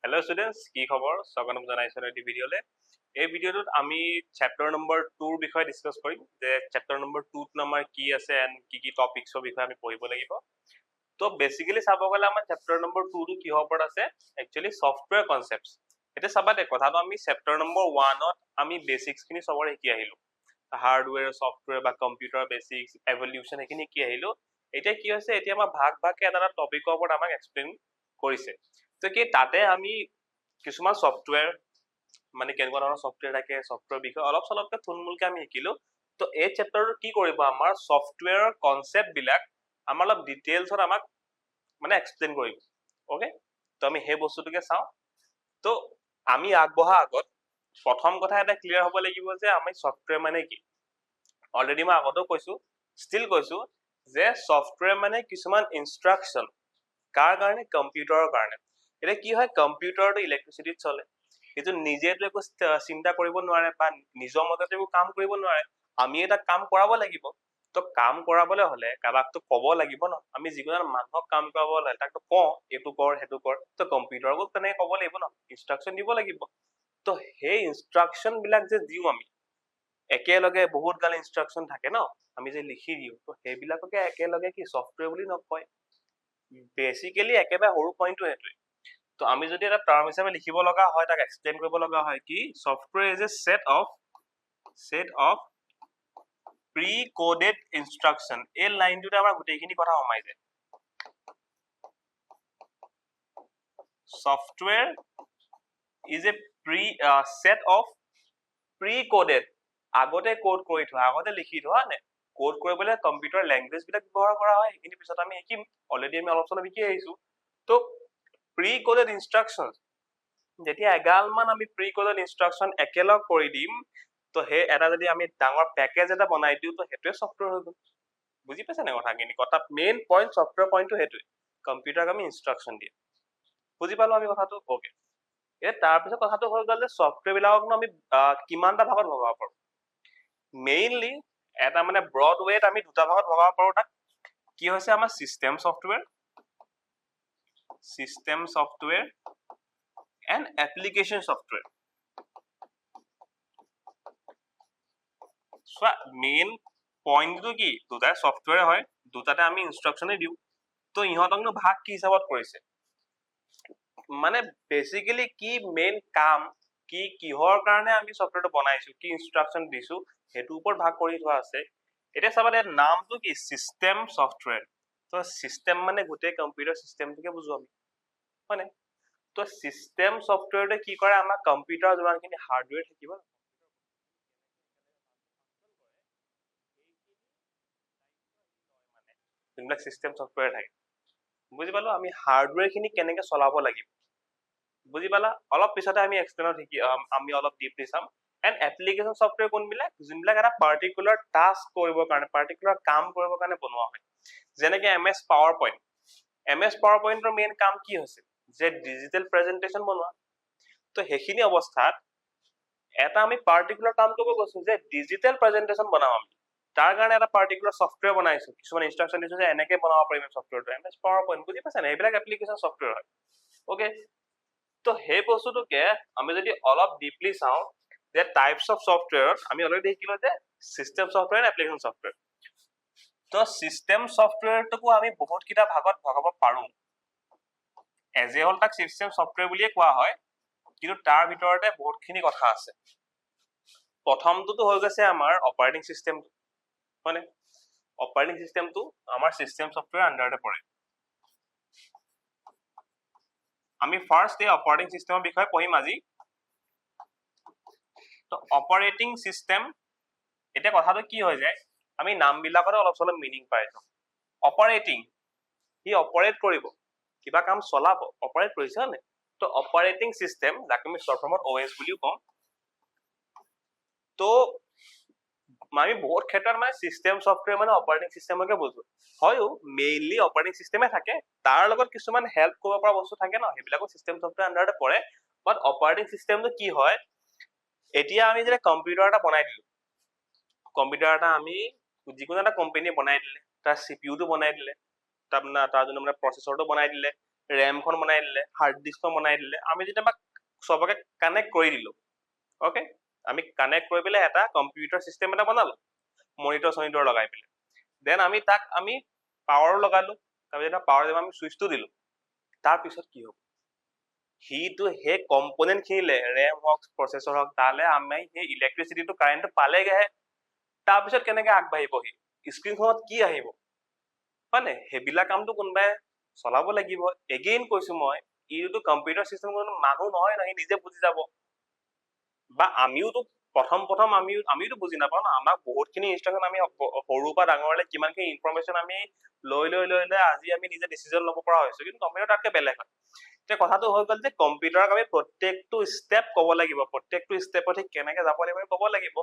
Hello students কি খবৰ স্বাগতম জনাইছো এই ভিডিঅ'লে এই ভিডিঅ'টোত আমি চেপ্টাৰ নম্বৰ 2 ৰ বিষয়ে ডিসকাস কৰিম যে চেপ্টাৰ নম্বৰ 2 ত আমাৰ কি আছে এন্ড কি টপিকছৰ বিষয়ে আমি পঢ়িব লাগিব তো বেসিক্যালি চাব গলে আমাৰ চেপ্টাৰ নম্বৰ 2 টো কি হবৰ আছে একচুয়ালি সফটওয়্যাৰ কনসেপ্টস এটা চাবা দে কথাটো আমি চেপ্টাৰ নম্বৰ 1 ত আমি বেসিক্স খিনি সবৰে শিকি আহিলো হাৰ্ডওয়্যাৰ সফটওয়্যাৰ বা কম্পিউটাৰ বেসিক্স এভলিউশন এখিনি কি আহিলো এটা কি হৈছে এতিয়া আমাৰ ভাগ এটা টপিকৰ ওপৰত আমাক এক্সপ্লেইন কৰিছে তো কি তাতে আমি কিছুমান সফটওয়্যাৰ মানে কেনেকুৱা ধৰণৰ সফটওয়্যাৰ থাকে সফটওয়্যাৰ বিষয়ে অলপ চলপকে থুলমূলকে আমি শিকিলো তো এই চেপ্টাৰটো কি কৰিব আমাৰ সফটওয়্যাৰৰ কনসেপ্ট বিলাক আমাৰ অলপ ডিটেইলছত আমাক মানে এক্সপ্লেইন কৰিব ওকে তো আমি সেই বস্তুটোকে চাও তো আমি আগবঢ়া আগত প্ৰথম কথা এটা ক্লিয়াৰ হ'ব লাগিব যে আমি সফটওয়্যাৰ মানে কি অলৰেডি মই আগতেও কৈছো ষ্টিল কৈছো যে সফটওয়্যাৰ মানে কিছুমান ইনষ্ট্ৰাকচন কাৰ কাৰণে কম্পিউটাৰৰ কাৰণে এটা কি হয় কম্পিউটাৰটো ইলেক্ট্ৰিসিটিত চলে কিন্তু নিজেটো একো চিন্তা কৰিব নোৱাৰে বা নিজৰ মতেটো একো কাম কৰিব নোৱাৰে আমি এটা কাম কৰাব লাগিব তো কাম কৰাবলৈ হলে কাবাকটো ক'ব লাগিব ন আমি যিকোনো মানুহক কাম কৰাব হলে তাকটো ক এটো কৰ হেতু কৰ তো কম্পিউটাৰকো তেনে ক'ব লাগিব ন ইনষ্ট্ৰাকচন দিব লাগিব তো সেই ইনষ্ট্ৰাকচন বিলাক যে দিও আমি একেলগে বহুত গাল ইনষ্ট্ৰাকচন থাকে ন আমি যে লিখি দিও তো সেইবিলাককে একেলগে কি সফটওয়্যাৰ বুলি নকয় বেসিক্যালি একেবাৰে সৰু পইণ্টটো এটোই তো আমি যদি এটা টাৰ্ম হিসাবে লিখিব লগা হয় তাক এক্সপ্লেইন কৰিব লগা হয় কি software is a set of pre coded instruction এই লাইনটোতে আমাৰ গোটেইখিনি কথা সোমাই যায় software is a set of pre coded আগতে কোড কৰি থোৱা আগতে লিখি থোৱা নে কোড কৰিবলৈ কম্পিউটাৰ ল্যাঙ্গুৱেজ বিলাক ব্যৱহাৰ কৰা হয় এইখিনি পিছত আমি শিকিম অলৰেডি আমি অলপ চলপ শিকি আহিছো তো প্ৰি কোডেড ইনষ্ট্ৰাকচন যেতিয়া এগালমান আমি প্ৰি কোডেড ইনষ্ট্ৰাকচন একেলগ কৰি দিম তো হে এটা যদি আমি ডাঙৰ প্যাকেজ এটা বনাই দিও তো হেতুৱে সফটওয়্যাৰ হৈ গ'ল বুজি পাইছা নে কথাখিনি কথা মেইন পইণ্ট সফটওয়্যাৰ পইণ্টটো হেতুৱে কম্পিউটাৰক আমি ইনষ্ট্ৰাকচন দিম বুজি পালো আমি কথাটো ওকে এ তাৰ পিছত কথাটো হৈ গ'ল যে সফটওয়্যাৰ বিলাকক আমি কিমানটা ভাগত ভগাব পাৰো মেইনলি এটা মানে ব্ৰড ৱেত আমি দুটা ভাগত ভগাব পাৰো তাক কি হৈছে আমাৰ system software and application software so main point to ki দুটা software হয় দুটাতে আমি ইনষ্ট্ৰাকচনে দিও তো ইহতকনো ভাগ কি হিচাপত কৰিছে মানে বেসিক্যালি কি মেইন কাম কি কিহৰ কাৰণে আমি সফটওয়্যাৰটো বনাইছো কি ইনষ্ট্ৰাকচন দিছো হেতু ওপৰত ভাগ কৰি থোৱা আছে এটা চাবালে নামটো কি সিস্টেম সফটওয়্যাৰ তো সিস্টেম মানে গোটেই কম্পিউটাৰ সিস্টেমটোকে বুজো আমি মানে তো সিস্টেম সফটওয়্যাৰতে কি কৰে আমাৰ কম্পিউটাৰ যিমানখিনি হাৰ্ডওয়্যাৰ থাকিব যোনবিলাক সিস্টেম সফটওয়্যাৰ থাকে বুজি পালো আমি হাৰ্ডওয়্যাৰ খিনি কেনেকে চলাব লাগিব বুজি পালা অলপ পিছতে আমি এক্সপ্লেইনত শিকি আমি অলপ ডিপলি চাম এন্ড এপ্লিকেশন সফটওয়্যাৰ কোনবিলাক যোনবিলাক এটা পাৰ্টিকুলাৰ টাস্ক কৰিবৰ কাৰণে পাৰ্টিকুলাৰ কাম কৰিবৰ কাৰণে বনোৱা হয় যেনেকে MS পাৱাৰ পইণ্টৰ মেইন কাম কি হৈছে যে ডিজিটেল প্ৰেজেন্টেশন বনোৱা তো হেখিনি অৱস্থাত এটা আমি পাৰ্টিকুলাৰ কাম কৰিব গৈছো যে ডিজিটেল প্ৰেজেন্টেশন বনাম আমি তাৰ কাৰণে এটা পাৰ্টিকুলাৰ সফটওয়্যাৰ বনাইছো কিছুমান ইনষ্ট্ৰাকচন দিছো যে এনেকে বনাব পাৰিম সফটওয়্যাৰটো MS পাৱাৰ পইণ্ট বুজি পাইছা না এইবিলাক এপ্লিকেশন সফটওয়্যাৰ হয় ওকে তো সেই বস্তুটোকে আমি যদি অলপ ডিপলি চাও যে টাইপস অফ সফটওয়্যাৰ আমি অলৰেডি শিকিলো যে system software and application software তো সিস্টেম সফটওয়্যাৰটোকো আমি বহুত কিটা ভাগত ভগাব পাৰো এজ এ হল তাক সিস্টেম সফটওয়্যাৰ বুলিয়ে কোৱা হয় কিন্তু তাৰ ভিতৰতে বহুতখিনি কথা আছে প্ৰথমটো হৈ গৈছে আমাৰ অপাৰেটিং সিস্টেম মানে অপাৰেটিং সিস্টেমটো আমাৰ সিস্টেম সফটওয়্যাৰ আন্ডাৰতে পৰে আমি ফাৰ্স্ট এই অপাৰেটিং সিস্টেমৰ বিষয়ে পঢ়িম আজি তো অপাৰেটিং সিস্টেম এটা কথাটো কি হৈ যায় আমি নামবিলাকতে অলপ চলপ মিনিং পাইছো অপাৰেটিং হি অপাৰেট কৰিব কিবা কাম চলাব অপাৰেট কৰিছে নে তো অপাৰেটিং সিস্টেম যাক আমি শৰ্ট ফৰ্মত OS বুলিও কওঁ তো আমি বহুত ক্ষেত্ৰত মানে সিস্টেম সফটওয়্যাৰ মানে অপাৰেটিং সিস্টেমকে বুজো হয়ও মেইনলি অপাৰেটিং সিস্টেমে থাকে তাৰ লগত কিছুমান হেল্প কৰিব পৰা বস্তু থাকে ন সেইবিলাকো সিস্টেম সফটওয়্যাৰ আন্ডাৰতে পৰে বাট অপাৰেটিং সিস্টেমটো কি হয় এতিয়া আমি যে কম্পিউটাৰ এটা বনাই দিলো কম্পিউটাৰ এটা আমি যিকোনো এটা কোম্পানী বনাই দিলে তাৰ CPU টো বনাই দিলে তাৰ যোনটো মানে প্ৰসেসৰটো বনাই দিলে ৰেমখন বনাই দিলে, হাৰ্ড ডিস্কখন বনাই দিলে, আমি যেতিয়া চবকে কানেক্ট কৰি দিলো, অ'কে, আমি কানেক্ট কৰি পেলাই এটা কম্পিউটাৰ চিষ্টেম এটা বনালো, মনিটৰ চনিটৰ লগাই পেলাই। দেন আমি তাক পাৱাৰ লগালো, তাৰপিছত পাৱাৰ দিব আমি চুইচটো দিলো। তাৰপিছত কি হ'ব, সিটো সেই কম্পনেণ্ট খিনিলে, ৰেম হওক প্ৰচেছৰ হওক, তালে আমি সেই ইলেক্ট্ৰিচিটিটো কাৰেণ্টটো পালেগেহে, তাৰপিছত কেনেকে আগবাঢ়িব, সি স্ক্ৰীনখনত কি আহিব, হয়নে? সেইবিলাক কামটো কোনোবাই চলাব লাগিব। এগেইন কৈছো মই, এইটো কম্পিউটাৰ চিষ্টেম কোনো মানুহ নহয় ন, সি নিজে বুজি যাব। বা আমিওতো প্ৰথম আমিওতো বুজি নাপাওঁ ন, আমাক বহুতখিনি ইনষ্ট্ৰাকশ্যন আমি সৰুৰ পৰা ডাঙৰলৈ কিমানখিনি ইনফৰমেশ্যন আমি লৈ আজি আমি নিজে ডিচিজন ল'ব পৰা হৈছো, কিন্তু কম্পিউটাৰ তাতকে বেলেগ হয়। এতিয়া কথাটো হৈ গ'ল যে কম্পিউটাৰক আমি প্ৰত্যেকটো ষ্টেপ ক'ব লাগিব, প্ৰত্যেকটো ষ্টেপত সি কেনেকে যাব লাগিব ক'ব লাগিব।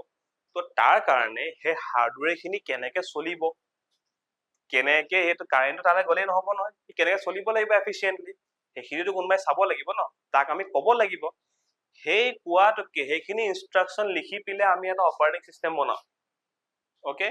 তো তাৰ কাৰণে সেই হাৰ্ডৱেৰ খিনি কেনেকে চলিব, কেনেকে এইটো কাৰেণ্টটো তালৈ গ'লেই নহ'ব নহয়, সি কেনেকে চলিব লাগিব এফিচিয়েণ্টলি, সেইখিনিতো কোনোবাই চাব লাগিব ন, তাক আমি ক'ব লাগিব। সেই কোৱাটোকে সেইখিনি ইনষ্ট্ৰাকশ্যন লিখি পেলাই আমি এটা অপাৰেটিং চিষ্টেম বনাওঁ, অ'কে।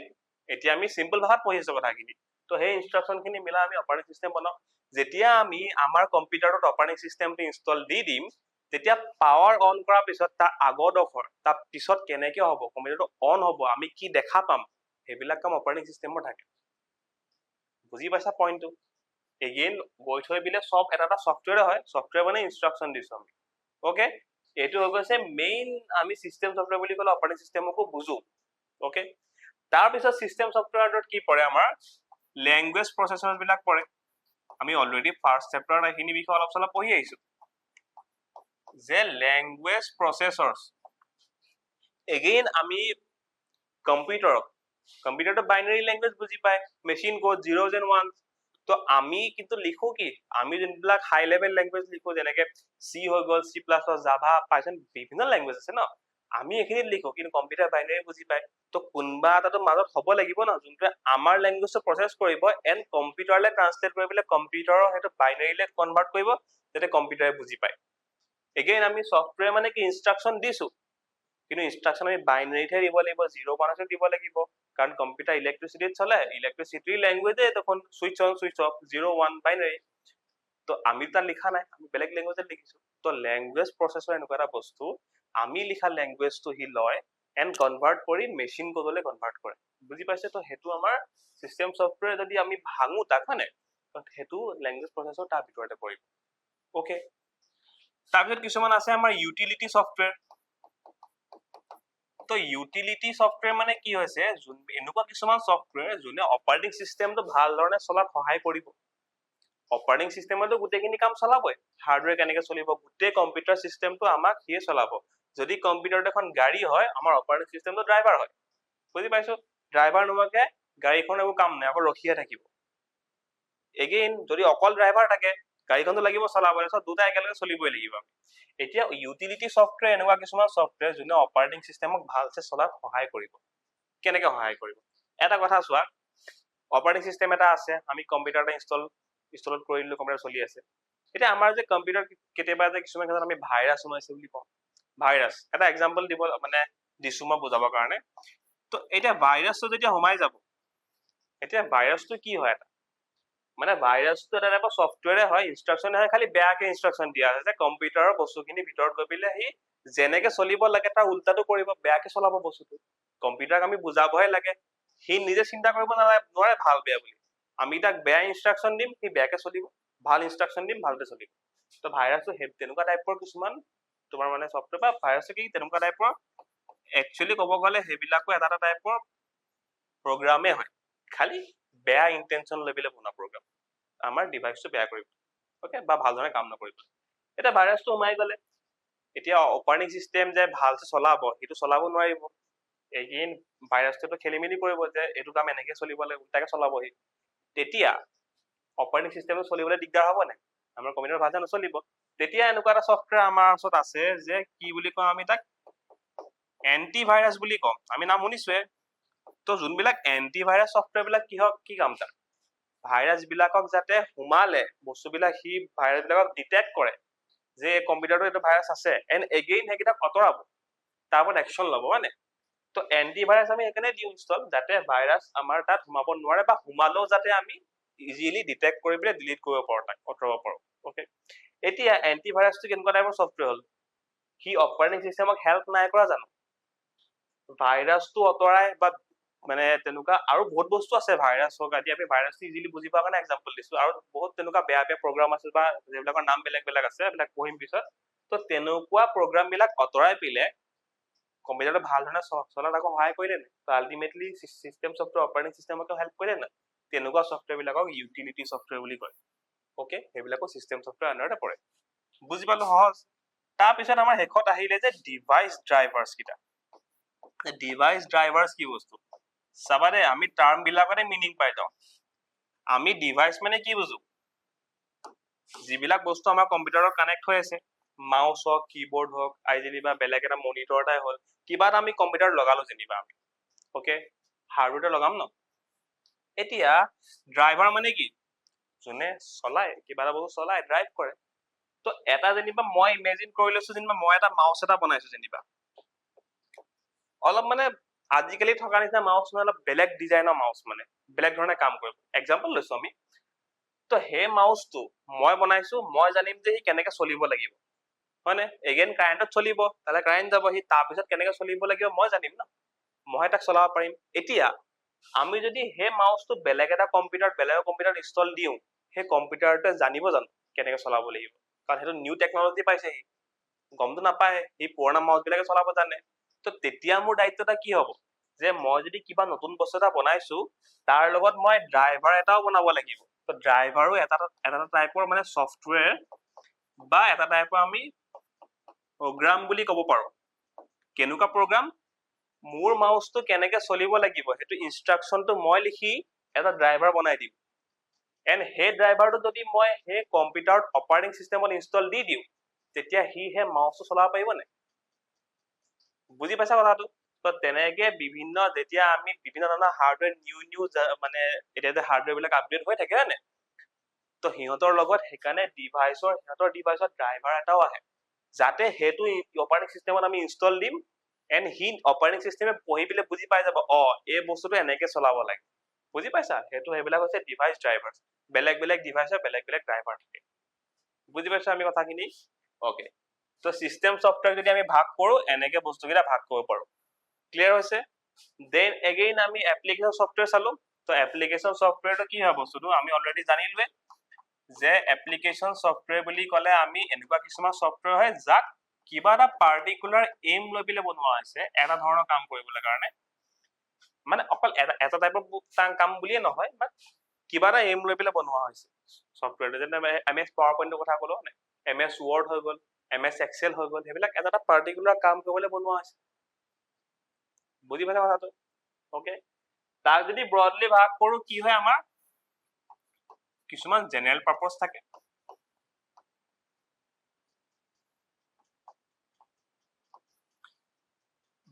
এতিয়া আমি চিম্পল ভাষাত পঢ়িছো কথাখিনি, তো সেই ইনষ্ট্ৰাকশ্যন খিনি মিলাই আমি অপাৰেটিং চিষ্টেম বনাওঁ। যেতিয়া আমি আমাৰ কম্পিউটাৰত অপাৰেটিং চিষ্টেমটো ইনষ্টল দি দিম, তেতিয়া পাৱাৰ অন কৰাৰ পিছত তাৰ আগৰডোখৰ, তাৰ পিছত কেনেকে হ'ব, কম্পিউটাৰটো অন হ'ব, আমি কি দেখা পাম, সেইবিলাক কাম অপাৰেটিং চিষ্টেমৰ থাকে। বুজি পাইছা পইণ্টটো? এগেইন গৈ থৈ পেলাই চব এটা ছফ্টৱেৰ হয়, ছফ্টৱেৰ মানে ইনষ্ট্ৰাকশ্যন দিছো আমি, অ'কে। এইটো হৈ গৈছে মেইন, আমি চিষ্টেম ছফ্টৱেৰ বুলি ক'লে অপাৰেটিং চিষ্টেমকো বুজো, অ'কে। তাৰপিছত চিষ্টেম ছফ্টৱেৰত কি পৰে, আমাৰ লেংগুৱেজ প্ৰচেছৰ বিলাক পৰে। আমি অলৰেডি ফাৰ্ষ্ট চেপ্টাৰত এইখিনি বিষয়ে অলপ চলপ পঢ়ি আহিছো যে লেংগুৱেজ প্ৰচেছৰ, এগেইন আমি কম্পিউটাৰটো বাইনাৰী লেংগুৱেজ বুজি পায়, machine code 0s and 1s। তো আমি কিন্তু লিখো কি, আমি যোনবিলাক হাই লেভেল লেংগুৱেজ লিখো, যেনেকে চি হৈ গ'ল, C plus plus, Java, Python, বিভিন্ন লেংগুৱেজ আছে ন, আমি এইখিনিত লিখো, কিন্তু কম্পিউটাৰ বাইনাৰী বুজি পায়। তো কোনোবা এটাতো মাজত হ'ব লাগিব ন, যোনটোৱে আমাৰ লেংগুৱেজটো প্ৰচেছ কৰিব এণ্ড কম্পিউটাৰলৈ ট্ৰান্সলেট কৰি পেলাই কম্পিউটাৰৰ সেইটো বাইনাৰীলৈ কনভাৰ্ট কৰিব, যাতে কম্পিউটাৰে বুজি পায়। এগেইন আমি ছফ্টৱেৰ মানে কি ইনষ্ট্ৰাকশ্যন দিছো, কিন্তু ইনষ্ট্ৰাকশ্যন আমি বাইনাৰীতহে দিব লাগিব, 0-1 দিব লাগিব, কাৰণ কম্পিউটাৰ ইলেক্ট্ৰিচিটিত চলে, ইলেক্ট্ৰিচিটিৰ লেংগুৱেজে দেখোন switch on switch off, 0-1 binary. তো আমি তাত লিখা নাই, আমি বেলেগ লেংগুৱেজত লিখিছো। তো লেংগুৱেজ প্ৰচেছৰ এনেকুৱা এটা বস্তু, আমি লিখা লেংগুৱেজটো সি লয় এণ্ড কনভাৰ্ট কৰি মেচিন কোডলৈ কনভাৰ্ট কৰে। বুজি পাইছে? তো সেইটো আমাৰ চিষ্টেম ছফ্টৱেৰ যদি আমি ভাঙো তাক, হয় নাই, সেইটো লেংগুৱেজ প্ৰচেছৰ তাৰ ভিতৰতে পৰিব, অ'কে। তাৰপিছত কিছুমান আছে আমাৰ ইউটিলিটি ছফ্টৱেৰ। তো ইউটিলিটি ছফ্টৱেৰ মানে কি হৈছে, এনেকুৱা কিছুমান ছফ্টৱেৰ যোনে অপাৰেটিং চিষ্টেমটো ভাল ধৰণে চলাত সহায় কৰিব। অপাৰেটিং চিষ্টেমতো গোটেইখিনি কাম চলাবই, হাৰ্ডৱেৰ কেনেকে চলিব, গোটেই কম্পিউটাৰ চিষ্টেমটো আমাক সিয়ে চলাব। যদি কম্পিউটাৰত এখন গাড়ী হয়, আমাৰ অপাৰেটিং চিষ্টেমটো ড্ৰাইভাৰ হয়। বুজি পাইছো? ড্ৰাইভাৰ নোহোৱাকে গাড়ীখন একো কাম নাই, আকৌ ৰখিয়ে থাকিব। এগেইন যদি অকল ড্ৰাইভাৰ থাকে, গাড়ীখনটো লাগিব চলাবলৈ, চব দুটা একেলগে চলিবই লাগিব। এতিয়া ইউটিলিটি ছফ্টৱেৰ এনেকুৱা কিছুমান ছফ্টৱেৰ যোনে অপাৰেটিং চিষ্টেমক ভালছে চলাত সহায় কৰিব। কেনেকে সহায় কৰিব? এটা কথা চোৱা, অপাৰেটিং চিষ্টেম এটা আছে, আমি কম্পিউটাৰ এটা ইনষ্টল কৰি দিলো, কম্পিউটাৰ চলি আছে। এতিয়া আমাৰ যে কম্পিউটাৰ কেতিয়াবা যে কিছুমান ক্ষেত্ৰত আমি ভাইৰাছ সোমাইছে বুলি কওঁ, ভাইৰাছ এটা এক্সাম্পল দিছো মই বুজাবৰ কাৰণে। তো এতিয়া ভাইৰাছটো যেতিয়া সোমাই যাব, এতিয়া ভাইৰাছটো কি হয়, এটা মানে ভাইৰাছটো এটা টাইপৰ ছফ্টৱেৰে হয়, ইনষ্ট্ৰাকশ্যন হয়, খালি বেয়াকে ইনষ্ট্ৰাকশ্যন দিয়া আছে যে কম্পিউটাৰৰ বস্তুখিনি ভিতৰত গৈ পেলাই সি যেনেকে চলিব লাগে তাৰ উল্টাটো কৰিব, বেয়াকে চলাব বস্তুটো। কম্পিউটাৰক আমি বুজাবহে লাগে, সি নিজে চিন্তা কৰিব নোৱাৰে ভাল বেয়া বুলি। আমি তাক বেয়া ইনষ্ট্ৰাকশ্যন দিম, সি বেয়াকে চলিব, ভাল ইনষ্ট্ৰাকশ্যন দিম, ভালকে চলিব। তো ভাইৰাছটো তেনেকুৱা টাইপৰ কিছুমান তোমাৰ মানে ছফ্টৱেৰ, বা ভাইৰাছটো কি তেনেকুৱা টাইপৰ, একচুৱেলি ক'ব গ'লে সেইবিলাকো এটা টাইপৰ প্ৰগ্ৰামে হয়, খালি বেয়া ইণ্টেনশ্যন লৈ পেলাই বনোৱা প্ৰগ্ৰাম, আমাৰ ডিভাইচটো বেয়া কৰিব, অ'কে, বা ভালদৰে কাম নকৰিব। এতিয়া ভাইৰাছটো সোমাই গ'লে, এতিয়া অপাৰেটিং চিষ্টেম যে ভালছে চলাব, সেইটো চলাব নোৱাৰিব। এগেইন ভাইৰাছটোতো খেলি মেলি কৰিব যে এইটো কাম এনেকে চলিব লাগিব, উল্টাকে চলাবহি। তেতিয়া অপাৰেটিং চিষ্টেমটো চলিবলৈ দিগদাৰ হ'ব নাই, আমাৰ কম্পিউটাৰ ভালছে নচলিব। তেতিয়া এনেকুৱা এটা ছফ্টৱেৰ আমাৰ ওচৰত আছে যে কি বুলি কওঁ আমি তাক, এণ্টি ভাইৰাছ বুলি কওঁ, আমি নাম শুনিছোৱে। তো যোনবিলাক এণ্টি ভাইৰাছ ছফ্টৱেৰ বিলাক কি কাম তাৰ, ভাইৰাছ বিলাকক যাতে সোমালে বস্তুবিলাক সি ভাইৰাছ বিলাকক ডিটেক্ট কৰে যে কম্পিউটাৰটো এইটো ভাইৰাছ আছে, এণ্ড এগেইন সেইকেইটাক আঁতৰাব, তাৰ ওপৰত একশ্যন ল'ব, হয় নাই। তো এণ্টি ভাইৰাছ আমি সেইকাৰণে দিওঁ ইনষ্টল, যাতে ভাইৰাছ আমাৰ তাত সোমাব নোৱাৰে, বা সোমালেও যাতে আমি ইজিলি ডিটেক্ট কৰি পেলাই ডিলিট কৰিব পাৰো, তাক আঁতৰাব পাৰো। অ'কে, এতিয়া এণ্টিভাইৰাছটো কেনেকুৱা টাইপৰ ছফ্টৱেৰ হ'ল? সি অপাৰেটিং চিষ্টেমক হেল্প নাই কৰা জানো? ভাইৰাছটো আঁতৰাই বা মানে তেনেকুৱা আৰু বহুত বস্তু আছে ভাইৰাছ হওক, এতিয়া আমি ভাইৰাছটো ইজিলি বুজি পোৱাৰ কাৰণে এক্সাম্পল দিছো, আৰু বহুত তেনেকুৱা বেয়া বেয়া প্ৰগ্ৰাম আছে বা যিবিলাকৰ নাম বেলেগ বেলেগ আছে, এইবিলাক পঢ়িম পিছত। তো তেনেকুৱা প্ৰগ্ৰাম বিলাক আঁতৰাই পেলাই কম্পিউটাৰটো ভাল ধৰণে চলাত আকৌ সহায় কৰিলে নে? তো আল্টিমেটলি চিষ্টেম ছফ্টৱেৰ অপাৰেটিং চিষ্টেমকে হেল্প কৰিলে নে? তেনেকুৱা ছফ্টৱেৰ বিলাকক ইউটিলিটি ছফ্টৱেৰ বুলি কয়। অ'কে, সেইবিলাকো চিষ্টেম ছফ্টৱেৰ আণ্ডাৰতে পৰে। বুজি পালো সহজ। তাৰপিছত আমাৰ শেষত আহিলে যে ডিভাইচ ড্ৰাইভাৰ্ছ কেইটা। ডিভাইচ ড্ৰাইভাৰ্ছ কি বস্তু? চাবা দে, আমি টাৰ্ম বিলাকতে মিনিং পাই যাওঁ। আমি ডিভাইচ মানে কি বুজো? যিবিলাক বস্তু আমাৰ কম্পিউটাৰত কানেক্ট হৈ আছে, মাউচ হওক, কিবৰ্ড হওক, যেনিবা বেলেগ এটা মনিটৰ এটাই হ'ল, কিবা এটা আমি কম্পিউটাৰত লগালো যেনিবা আমি, অ'কে, হাৰ্ডৱেৰতে লগাম ন। এতিয়া ড্ৰাইভাৰ মানে কি? যোনে চলাই, কিবা এটা বস্তু চলাই, ড্ৰাইভ কৰে। তো এটা যেনিবা মই ইমেজিন কৰি লৈছো, যেনিবা মই এটা মাউচ এটা বনাইছো যেনিবা, অলপ মানে আজিকালি থকা নিচিনা মাউচ নহয়, অলপ বেলেগ ডিজাইনৰ মাউচ, মানে বেলেগ ধৰণে কাম কৰিব। এক্সাম্পল লৈছো আমি। তো সেই মাউচটো মই বনাইছো, মই জানিম যে সি কেনেকে চলিব লাগিব, হয় নে? এগেইন কাৰেণ্টত চলিব, তাহলে কাৰেণ্ট যাব, সি তাৰপিছত কেনেকে চলিব লাগিব মই জানিম ন, মই তাক চলাব পাৰিম। এতিয়া আমি যদি সেই মাউচটো বেলেগ এটা কম্পিউটাৰত, বেলেগৰ কম্পিউটাৰত ইনষ্টল দিওঁ, সেই কম্পিউটাৰটোৱে জানিব জানো কেনেকে চলাব লাগিব? কাৰণ সেইটো নিউ টেকনলজি পাইছে, সি গমটো নাপায়, সি পুৰণা মাউচ বিলাকে চলাব জানে। তো তেতিয়া মোৰ দায়িত্বটা কি হ'ব? যে মই যদি কিবা নতুন বস্তু এটা বনাইছো, তাৰ লগত মই ড্ৰাইভাৰ এটাও বনাব লাগিব। তো ড্ৰাইভাৰো এটা টাইপৰ মানে ছফ্টৱেৰ বা এটা টাইপৰ আমি প্ৰগ্ৰাম বুলি ক'ব পাৰো। কেনেকুৱা প্ৰগ্ৰাম? মোৰ মাউচটো কেনেকে চলিব লাগিব সেইটো ইনষ্ট্ৰাকচনটো মই লিখি এটা ড্ৰাইভাৰ বনাই দিম। এণ্ড সেই ড্ৰাইভাৰটো যদি মই সেই কম্পিউটাৰত অপাৰেটিং চিষ্টেমত ইনষ্টল দি দিওঁ, তেতিয়া সি সেই মাউচটো চলাব পাৰিব নে? বুজি পাইছা কথাটো? তো তেনেকে যেতিয়া আমি বিভিন্ন ধৰণৰ হাৰ্ডৱেৰ নিউ মানে এতিয়া যে হাৰ্ডৱেৰ বিলাক আপডেট হৈ থাকে, হয় নে? তো সিহঁতৰ লগত সেইকাৰণে সিহঁতৰ ডিভাইচত ড্ৰাইভাৰ এটাও আহে, যাতে সেইটো অপাৰেটিং চিষ্টেমত আমি ইনষ্টল দিম, এণ্ড সি অপাৰেটিং চিষ্টেমে পঢ়ি পেলাই বুজি পাই যাব, এই বস্তুটো এনেকে চলাব লাগে। বুজি পাইছা? সেইবিলাক হৈছে ডিভাইচ ড্ৰাইভাৰ। বেলেগ বেলেগ ডিভাইচৰ বেলেগ বেলেগ ড্ৰাইভাৰ থাকে। বুজি পাইছা আমি কথাখিনি? অ'কে, তো চিষ্টেম ছফ্টৱেৰ যদি আমি ভাগ কৰো, এনেকে বস্তুকেইটা ভাগ কৰিব পাৰো। ক্লিয়াৰ হৈছে? দেন এগেইন আমি এপ্লিকেশ্যন ছফ্টৱেৰ চালো। তো এপ্লিকেশ্যন ছফ্টৱেৰটো কি হয় বস্তুটো আমি অলৰেডি জানিলোৱে, যে এপ্লিকেশ্যন ছফ্টৱেৰ বুলি ক'লে আমি এনেকুৱা কিছুমান ছফ্টৱেৰ হয় যাক কিবা এটা পাৰ্টিকুলাৰ এইম লৈ পেলাই বনোৱা হৈছে, এটা ধৰণৰ কাম কৰিবলৈ কাৰণে। মানে অকল এটা টাইপৰ কাম বুলিয়ে নহয়, বাট কিবা এটা এইম লৈ পেলাই বনোৱা হৈছে ছফ্টৱেৰটো। যেনে MS পাৱাৰ পইণ্টৰ কথা ক'লো, MS ৱৰ্ড হৈ গ'ল, MS এক্সেল হৈ গ'ল, সেইবিলাক এটা পাৰ্টিকুলাৰ কাম কৰিবলৈ বনোৱা হৈছে। বুজি পাইছা কথাটো? অ'কে, তাক যদি ব্ৰডলি ভাগ কৰো, কি হয় আমাৰ কিছুমান জেনেৰেল পাৰপজ থাকে,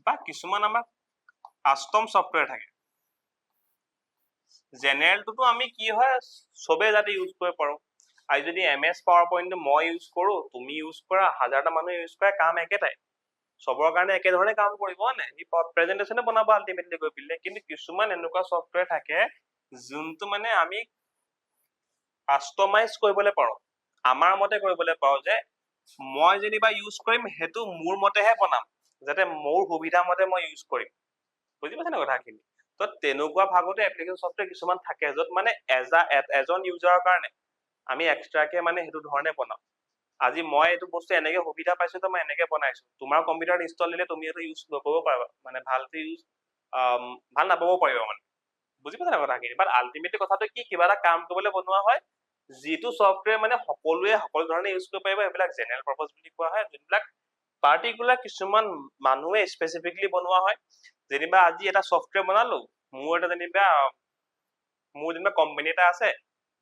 বা কিছুমান আমাৰ কাষ্টম ছফ্টৱেৰ থাকে। জেনেৰেলটোতো আমি কি হয় চবে যাতে ইউজ কৰিব পাৰো। আৰু যদি MS পাৱাৰ পইণ্টটো মই ইউজ কৰো, তুমি ইউজ কৰা, 1000টা মানুহে ইউজ কৰে, কাম একেটাই, চবৰ কাৰণে একেধৰণে কাম কৰিব, নে? প্ৰেজেন্টেশ্যনে বনাব আল্টিমেটলি গৈ পেলাই। কিন্তু কিছুমান এনেকুৱা ছফ্টৱেৰ থাকে যোনটো মানে আমি কাষ্টমাইজ কৰিবলৈ পাৰো, আমাৰ মতে কৰিবলৈ পাৰো, যে মই যেনিবা ইউজ কৰিম সেইটো মোৰ মতেহে বনাম, যাতে মোৰ সুবিধা মতে মই ইউজ কৰিম। বুজি পাইছা নে কথাখিনি? তো তেনেকুৱা ভাগতে এপ্লিকেশ্যন ছফ্টৱেৰ কিছুমান থাকে, য'ত মানে এজন ইউজাৰৰ কাৰণে আমি এক্সট্ৰাকে মানে সেইটো ধৰণে বনাম। আজি মই এইটো বস্তু এনেকে সুবিধা পাইছো, তো মই এনেকে বনাইছো। তোমাৰ কম্পিউটাৰত ইনষ্টল দিলে তুমি এইটো ইউজ নকৰিব পাৰিবা, মানে ভাল নাপাব পাৰিবা মানে। বুজি পাইছা না কথাখিনি? বাট আল্টিমেটলি কথাটো কি, কিবা এটা কাম কৰিবলৈ বনোৱা হয়, যিটো ছফ্টৱেৰ মানে সকলোৱে সকলো ধৰণে ইউজ কৰিব পাৰিব, সেইবিলাক জেনেৰেল পাৰপজ বুলি কোৱা হয়। যোনবিলাক পাৰ্টিকুলাৰ কিছুমান মানুহে স্পেচিফিকলি বনোৱা হয়, যেনিবা আজি এটা ছফ্টৱেৰ বনালো, মোৰ যেনিবা কোম্পানী এটা আছে,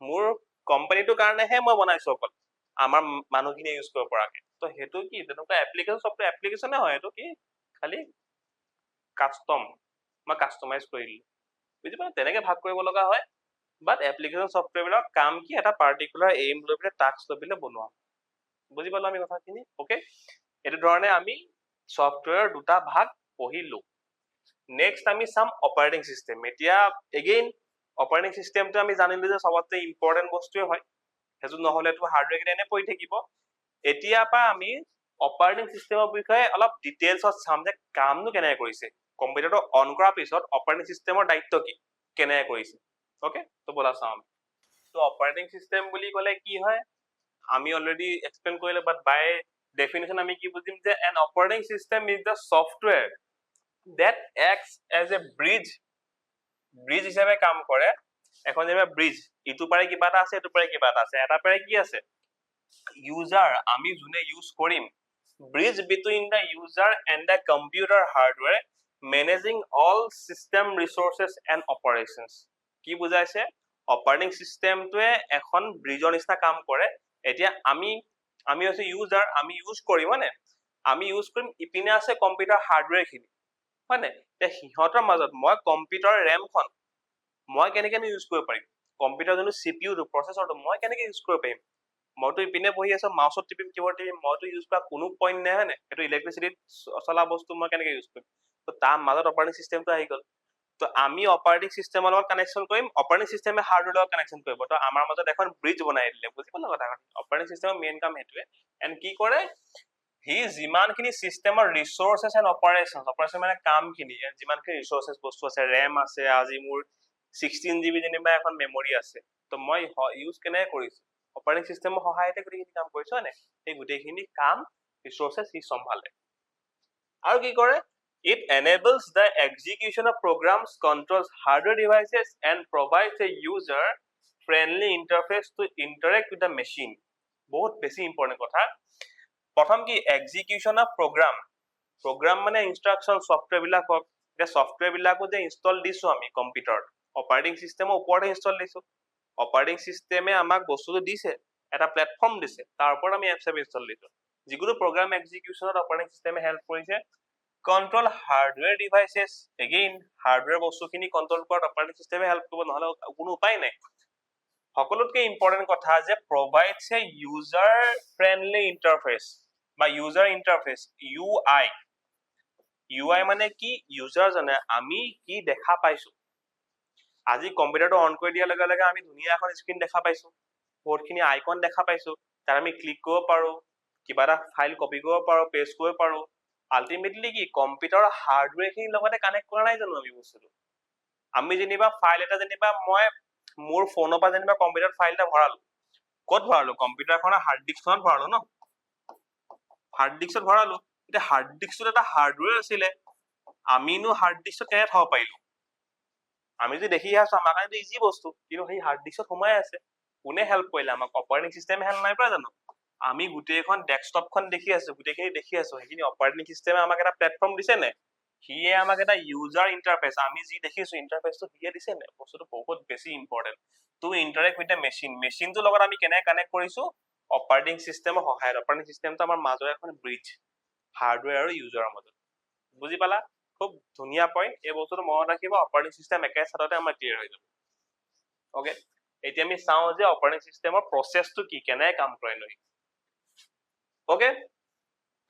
মোৰ কোম্পানীটোৰ কাৰণেহে মই বনাইছো অকল, আমাৰ মানুহখিনিয়ে ইউজ কৰিব পৰাকে। তো সেইটো কি তেনেকুৱা এপ্লিকেশ্যন ছফ্টৱেৰ এপ্লিকেশ্যনে হয়, এইটো কি খালি কাষ্টমাইজ কৰি দিলো। বুজি পালা? তেনেকে ভাগ কৰিব লগা হয়। বাট এপ্লিকেশ্যন ছফ্টৱেৰ বিলাক কাম কি, এটা পাৰ্টিকুলাৰ এইম লৈ পেলাই টাস্ক লৈ পেলাই বনোৱা। বুজি পালো আমি কথাখিনি? অ'কে, এইটো ধৰণে আমি ছফ্টৱেৰৰ দুটা ভাগ পঢ়িলো। নেক্সট আমি চাম অপাৰেটিং চিষ্টেম। এতিয়া এগেইন অপাৰেটিং চিষ্টেমটো আমি জানিলো যে চবতকে ইম্পৰ্টেণ্ট বস্তুৱে হয়, সেইটো নহ'লেতো হাৰ্ডৱেৰ এনে পৰি থাকিব এতিয়া পৰা আমি অপাৰেটিং চিষ্টেমৰ বিষয়ে অলপ ডিটেইলছত চাম যে কামনো কেনেকৈ কৰিছে কম্পিউটাৰটো অন কৰাৰ পিছত অপাৰেটিং চিষ্টেমৰ দায়িত্ব কি কেনেকৈ কৰিছে ওকে তো বলা চাম তো অপাৰেটিং চিষ্টেম বুলি ক'লে কি হয় আমি অলৰেডি এক্সপ্লেইন কৰিলে বাট বাই ডেফিনেশ্যন আমি কি বুজিম যে N operating system is the software that acts as a bridge হিচাপে কাম কৰে এখন যেনিবা ব্ৰিজ ইটো পাৰে কিবা এটা আছে ইটো পাৰে কিবা এটা আছে এটা পাৰে কি আছে ইউজাৰ আমি যোনে ইউজ কৰিম bridge between the user and the computer hardware managing all system resources and operations কি বুজাইছে অপাৰেটিং চিষ্টেমটোৱে এখন ব্ৰিজৰ নিচিনা কাম কৰে এতিয়া আমি হৈছে ইউজাৰ আমি ইউজ কৰিম মানে আমি ইউজ কৰিম ইপিনে আছে কম্পিউটাৰ হাৰ্ডৱেৰ খিনি হয় নাই এতিয়া সিহঁতৰ মাজত মই কম্পিউটাৰ ৰেমখন মই কেনেকৈ ইউজ কৰিব পাৰিম কম্পিউটাৰ যোনটো চিপিইউটো প্ৰচেছৰটো মই কেনেকৈ ইউজ কৰিব পাৰিম মইতো ইপিনে বহি আছো মাউচত টিপিম কিবৰ্ড টিপিম মইতো ইউজ কৰা কোনো পইণ্ট নাই হয় নাই সেইটো ইলেক্ট্ৰিচিটিত চলা বস্তু মই কেনেকৈ ইউজ কৰিম তো তাৰ মাজত অপাৰেটিং চিষ্টেমটো আহি গ'ল তো আমি অপাৰেটিং চিষ্টেমৰ লগত কানেকশ্যন কৰিম অপাৰেটিং চিষ্টেমে হাৰ্ডৱেৰ লগত কানেকশ্যন কৰিব তো আমাৰ মাজত এখন ব্ৰিজ বনাই দিলে বুজি পালা কথাখন অপাৰেটিং চিষ্টেমৰ মেইন কাম সেইটোৱে এণ্ড কি কৰে সি যিমানখিনি চিষ্টেমৰ ৰিচোৰ্চেছ এণ্ড অপাৰেশ্যন মানে কামখিনি যিমানখিনি ৰিচোৰ্চেছ বস্তু আছে ৰেম আছে আজি মোৰ 16 GB যেনিবা এখন মেমৰি আছে তো মই ইউজ কেনেকৈ কৰিছো অপাৰেটিং চিষ্টেমৰ সহায়তে গোটেইখিনি কাম কৰিছো হয় নাই সেই গোটেইখিনি কাম ৰিচোৰ্চেছ সি চম্ভালে আৰু কি কৰে it enables the execution of programs controls hardware devices and provides a user friendly interface to interact with the machine বহুত বেছি ইম্পৰ্টেণ্ট কথা প্ৰথম কি এক্সিকিউশ্যন অফ প্ৰগ্ৰাম মানে ইনষ্ট্ৰাকশ্যন ছফ্টৱেৰ বিলাক হওক এতিয়া ছফ্টৱেৰ বিলাকো যে ইনষ্টল দিছো আমি কম্পিউটাৰত অপাৰেটিং চিষ্টেমৰ ওপৰতে ইনষ্টল দিছো অপাৰেটিং চিষ্টেমে আমাক বস্তুটো দিছে এটা প্লেটফৰ্ম দিছে তাৰ ওপৰত আমি এপছ ইনষ্টল দিছো যিকোনো প্ৰগ্ৰাম এক্সিকিউশ্যনত অপাৰেটিং চিষ্টেমে হেল্প কৰিছে control hardware devices again hardware বস্তুখিনি কন্ট্ৰল কৰাত অপাৰেটিং চিষ্টেমে হেল্প কৰিব নহ'লে কোনো উপায় নাই সকলোতকৈ ইম্পৰ্টেণ্ট কথা যে প্ৰভাইডছ এ ইউজাৰ ফ্ৰেণ্ডলি ইণ্টাৰফেচ বা ইউজাৰ ইণ্টাৰফেচ UI মানে কি ইউজাৰজনে আমি কি দেখা পাইছো আজি কম্পিউটাৰটো অন কৰি দিয়াৰ লগে লগে আমি ধুনীয়া এখন স্ক্ৰীন দেখা পাইছো বহুতখিনি আইকন দেখা পাইছো তাত আমি ক্লিক কৰিব পাৰো কিবা এটা ফাইল কপি কৰিব পাৰো পেষ্ট কৰিব পাৰো আল্টিমেটলি কি কম্পিউটাৰৰ হাৰ্ডৱেৰখিনিৰ লগতে কানেক্ট কৰা নাই জানো আমি বস্তুটো আমি যেনিবা ফাইল এটা যেনিবা মই মোৰ ফোনৰ পৰা যেনিবা কম্পিউটাৰ ফাইল এটা ভৰালো ক'ত ভৰালো কম্পিউটাৰখনৰ হাৰ্ড ডিস্কখনত ভৰালো ন হাৰ্ড ডিস্কত ভৰালো এতিয়া হাৰ্ড ডিস্কত এটা হাৰ্ডৱেৰ আছিলে আমিনো হাৰ্ড ডিস্কত কেনে থব পাৰিলো আমি যে দেখি আছো আমাৰ কাৰণে ইজি বস্তু কিন্তু সেই হাৰ্ড ডিস্কত সোমাই আছে কোনে হেল্প কৰিলে আমাক অপাৰেটিং চিষ্টেমে হেল্প নাই কৰা জানো আমি গোটেইখন ডেস্কটপখন দেখি আছো গোটেইখিনি দেখি আছো সেইখিনি অপাৰেটিং চিষ্টেমে আমাক এটা প্লেটফৰ্ম দিছে নে সিয়ে আমাক এটা ইউজাৰ ইণ্টাৰফেচ আমি যি দেখিছো ইণ্টাৰফেচটো সিয়ে দিছে নে বস্তুটো বহুত বেছি important to interact with the মেচিনটোৰ লগত আমি কেনেকৈ কানেক্ট কৰিছো অপাৰেটিং চিষ্টেমৰ সহায়ত অপাৰেটিং চিষ্টেমটো আমাৰ মাজৰ এখন ব্ৰিজ হাৰ্ডৱেৰ আৰু ইউজাৰৰ মাজত বুজি পালা খুব ধুনীয়া পইণ্ট এই বস্তুটো মনত ৰাখিব অপাৰেটিং চিষ্টেম একে ছাইডতে আমাৰ ক্লিয়াৰ হৈ যাব অ'কে এতিয়া আমি চাওঁ যে অপাৰেটিং চিষ্টেমৰ প্ৰচেছটো কি কেনেকৈ কাম কৰে নহি অ'কে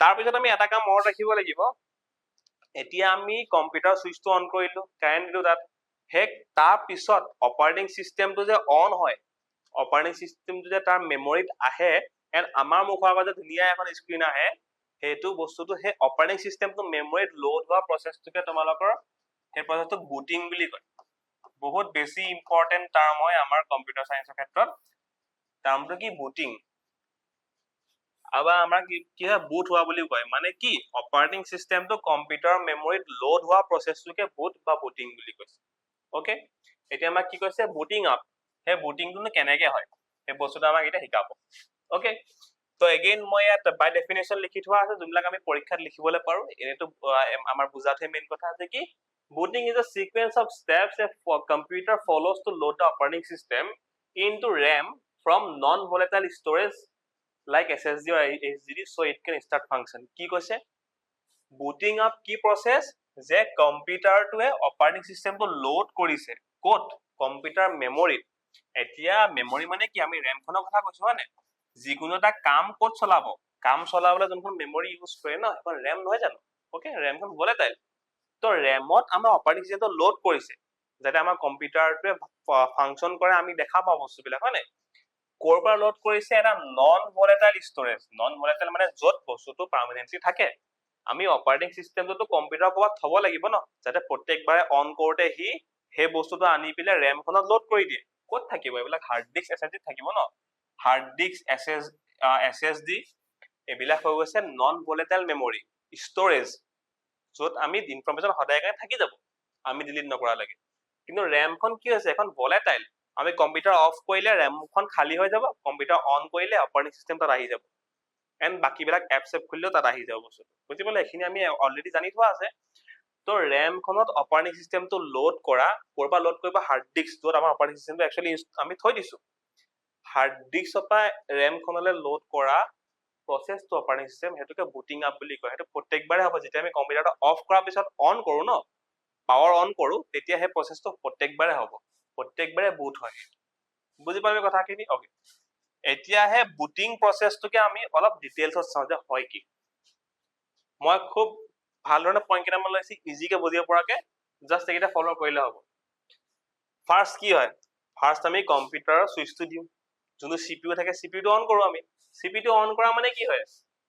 তাৰপিছত আমি এটা কাম মনত ৰাখিব লাগিব এতিয়া আমি কম্পিউটাৰ ছুইচটো অন কৰিলো কাৰেণ্ট দিলো তাত সেই তাৰ পিছত অপাৰেটিং চিষ্টেমটো যে অন হয় অপাৰেটিং চিষ্টেমটো যে তাৰ মেমৰিত আহে এণ্ড আমাৰ মুখৰ আগত যে ধুনীয়া এখন স্ক্ৰীন আহে সেইটো বস্তুটো সেই অপাৰেটিং চিষ্টেমটো মেমৰিত লোড হোৱা প্ৰচেছটোকে তোমালোকৰ সেই প্ৰচেছটো বুটিং বুলি কয় বহুত বেছি ইম্পৰ্টেণ্ট টাৰ্ম হয় আমাৰ কম্পিউটাৰ সায়েন্সৰ ক্ষেত্ৰত টাৰ্মটো কি বুটিং আবা আমাৰ কি হয় বুট হোৱা বুলি কয় মানে কি অপাৰেটিং চিষ্টেমটো কম্পিউটাৰ মেমৰিত লোড হোৱা প্ৰচেছটোকে বুট বা বুটিং বুলি কৈছে ওকে এতিয়া আমাক কি কৈছে বুটিং আপ সেই বুটিংটো কেনেকৈ হয় সেই বস্তুটো আমাক এতিয়া শিকাব ওকে তো এগেইন মই ইয়াত বাই ডেফিনেশ্যন লিখি থোৱা আছে যোনবিলাক আমি পৰীক্ষাত লিখিবলৈ পাৰো এনেতো আমাৰ বুজাতহে মেইন কথা আছে কি booting is a sequence of steps a computer follows to load the operating system into RAM from non-volatile storage like SSD or HDD so it can start function কি কৈছে booting up কি process যে কম্পিউটাৰটোৱে operating চিষ্টেমটো load কৰিছে ক'ত computer মেমৰিত এতিয়া memory মানে কি আমি ৰেমখনৰ কথা কৈছো হয় নে যিকোনো এটা কাম ক'ত চলাব কাম চলাবলৈ যোনখন মেমৰি ইউজ কৰে ন সেইখন ৰেম নহয় জানো ওকে ৰেমখন ভলেটাইল তো ৰেমত আমাৰ অপাৰেটিং চিষ্টেমটো লোড কৰিছে যাতে আমাৰ কম্পিউটাৰটোৱে ফাংচন কৰে আমি দেখা পাওঁ বস্তুবিলাক হয় নাই ক'ৰ পৰা লোড কৰিছে এটা non volatile storage non volatile মানে য'ত বস্তুটো পাৰ্মানেণ্টলি থাকে আমি অপাৰেটিং চিষ্টেমটোতো কম্পিউটাৰ ক'ৰবাত থ'ব লাগিব ন যাতে প্ৰত্যেকবাৰে অন কৰোঁতে সি সেই বস্তুটো আনি পেলাই ৰেমখনত লোড কৰি দিয়ে ক'ত থাকিব এইবিলাক হাৰ্ড ডিস্ক SSD থাকিব ন হাৰ্ড ডিস্ক SSD এইবিলাক হৈ গৈছে নন ভলেটাইল মেমৰি ষ্ট'ৰেজ য'ত আমি ইনফৰমেশ্যন সদায় কাৰণে থাকি যাব আমি ডিলিট নকৰালৈকে কিন্তু ৰেমখন কি হৈছে এখন ভলেটাইল আমি কম্পিউটাৰ অফ কৰিলে ৰেমখন খালী হৈ যাব কম্পিউটাৰ অন কৰিলে অপাৰেটিং চিষ্টেম তাত আহি যাব এণ্ড বাকীবিলাক এপছ খুলিলেও তাত আহি যাব বস্তুটো বুজি পালে এইখিনি আমি অলৰেডি জানি থোৱা আছে তো ৰেমখনত অপাৰেটিং চিষ্টেমটো লোড কৰা ক'ৰবাত লোড কৰিব হাৰ্ড ডিস্ক য'ত আমাৰ অপাৰেটিং চিষ্টেমটো একচুৱেলি আমি থৈ দিছোঁ হাৰ্ড ডিস্কৰ পৰা ৰেমখনলৈ লোড কৰা প্ৰচেছটো অপাৰেটিং চিষ্টেম সেইটোকে বুটিং আপ বুলি কয় সেইটো প্ৰত্যেকবাৰে হ'ব যেতিয়া আমি কম্পিউটাৰটো অফ কৰাৰ পিছত অন কৰোঁ ন পাৱাৰ অন কৰোঁ তেতিয়া সেই প্ৰচেছটো প্ৰত্যেকবাৰে হ'ব প্ৰত্যেকবাৰে বুট হয় বুজি পাবি কথাখিনি অ'কে এতিয়াহে বুটিং প্ৰচেছটোকে আমি অলপ ডিটেইলছত চাওঁ যে হয় কি মই খুব ভালধৰণে পইণ্ট কেইটামান লৈছোঁ ইজিকে বুজিব পৰাকে জাষ্ট এইকেইটা ফ'ল' কৰিলে হ'ব ফাৰ্ষ্ট কি হয় ফাৰ্ষ্ট আমি কম্পিউটাৰৰ ছুইচটো দিওঁ যোনটো CPU থাকে CPUটো অন কৰোঁ আমি CPUটো অন কৰা মানে কি হয়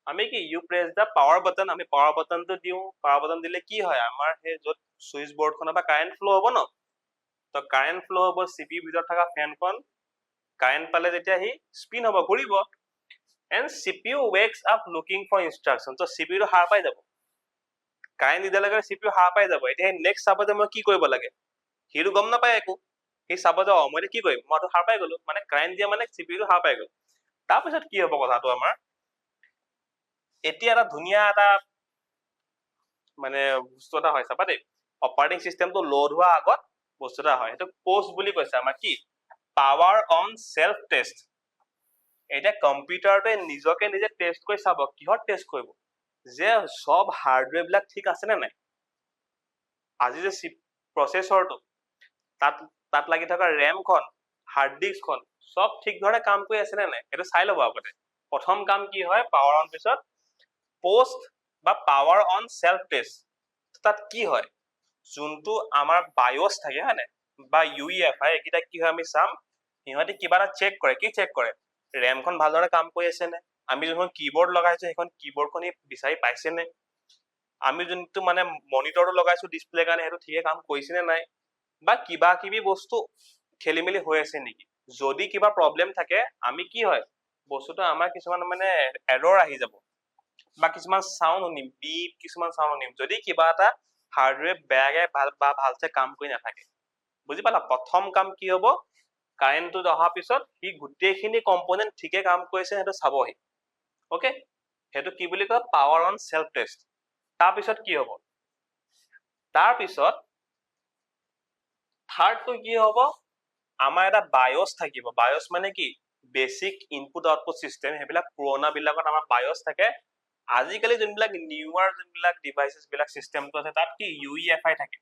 আমি কি you press the power button আমি পাৱাৰ বাটনটো দিওঁ পাৱাৰ বাটন দিলে কি হয় আমাৰ সেই য'ত ছুইচ বৰ্ডখনৰ পৰা কাৰেণ্ট ফ্ল' হ'ব ন তো কাৰেণ্ট ফ্ল' হ'ব CPU ভিতৰত থকা ফেনখন কাৰেণ্ট পালে যেতিয়া সি স্পিন হ'ব ঘূৰিব and CPU wakes up looking for instruction তো CPUটো সাৰ পাই যাব কাৰেণ্ট নিদিয়ালৈকে CPU সাৰ পাই যাব এতিয়া নেক্সট চাব যে মই কি কৰিব লাগে সিটো গম নাপায় একো সি চাব যে মই কি কৰিম মইতো সাৰ পাই গ'লো মানে কাৰেণ্ট দিয়া মানে CPUটো সাৰ পাই গ'ল তাৰপিছত কি হ'ব কথাটো আমাৰ এতিয়া এটা ধুনীয়া এটা মানে বস্তু এটা হয় চাবা দেই অপাৰেটিং চিষ্টেমটো লোড হোৱা আগত বস্তু এটা হয় সেইটো পোষ্ট বুলি কৈছে আমাৰ কি পাৱাৰ অন সেলফ টেষ্ট এতিয়া কম্পিউটাৰটোৱে নিজকে নিজে টেষ্ট কৰি চাব কিহত টেষ্ট কৰিব যে সব হাৰ্ডৱেৰ বিলাক ঠিক আছে নে নাই আজি যে প্ৰচেছৰটো তাত লাগি থকা ৰেমখন হাৰ্ড ডিস্কখন সব ঠিক ধৰণে কাম কৰি আছে নে নাই সেইটো চাই ল'ব আগতে প্ৰথম কাম কি হয় পাৱাৰ অন পিছত পোষ্ট বা পাৱাৰ অন সেলফ টেষ্ট তাত কি হয় যোনটো আমাৰ বায়স থাকে হয় নাই বা UEFI এইকেইটা কি হয় আমি চাম সিহঁতে কিবা এটা চেক কৰে কি চেক কৰে ৰেমখন ভালদৰে কাম কৰি আছে নে আমি যোনখন কীবৰ্ড লগাইছো সেইখন কীবৰ্ডখন বিচাৰি পাইছে নে আমি যোনটো মানে মনিটৰটো লগাইছো ডিসপ্লে কাৰণে সেইটো ঠিকে কাম কৰিছে নে নাই বা কিবা কিবি বস্তু খেলি মেলি হৈ আছে নেকি যদি কিবা প্ৰব্লেম থাকে আমি কি হয় বস্তুটো আমাৰ কিছুমান মানে এৰৰ আহি যাব বা কিছুমান সাউন্ড শুনিম বিপ কিছুমান সাউন্ড শুনিম যদি কিবা এটা হাৰ্ডৱেৰ বেয়াকে ভালছে কাম কৰি নাথাকে বুজি পালা প্ৰথম কাম কি হ'ব কাৰেণ্টটো অহাৰ পিছত সি গোটেইখিনি কম্পোনেন্ট ঠিকে কাম কৰিছে সেইটো চাবহি ওকে সেইটো কি বুলি কয় পাৱাৰ অন সেলফ টেষ্ট তাৰপিছত কি হ'ব তাৰপিছত থাৰ্ডটো কি হ'ব আমাৰ এটা বায়স থাকিব বায়স মানে কি বেসিক ইনপুট আউটপুট সিস্টেম সেইবিলাক পুৰণা বিলাকত আমাৰ বায়স থাকে আজিকালি যোনবিলাক নিউৱাৰ যোনবিলাক ডিভাইচেছ বিলাক সিস্টেমটো আছে তাত কি UEFI থাকে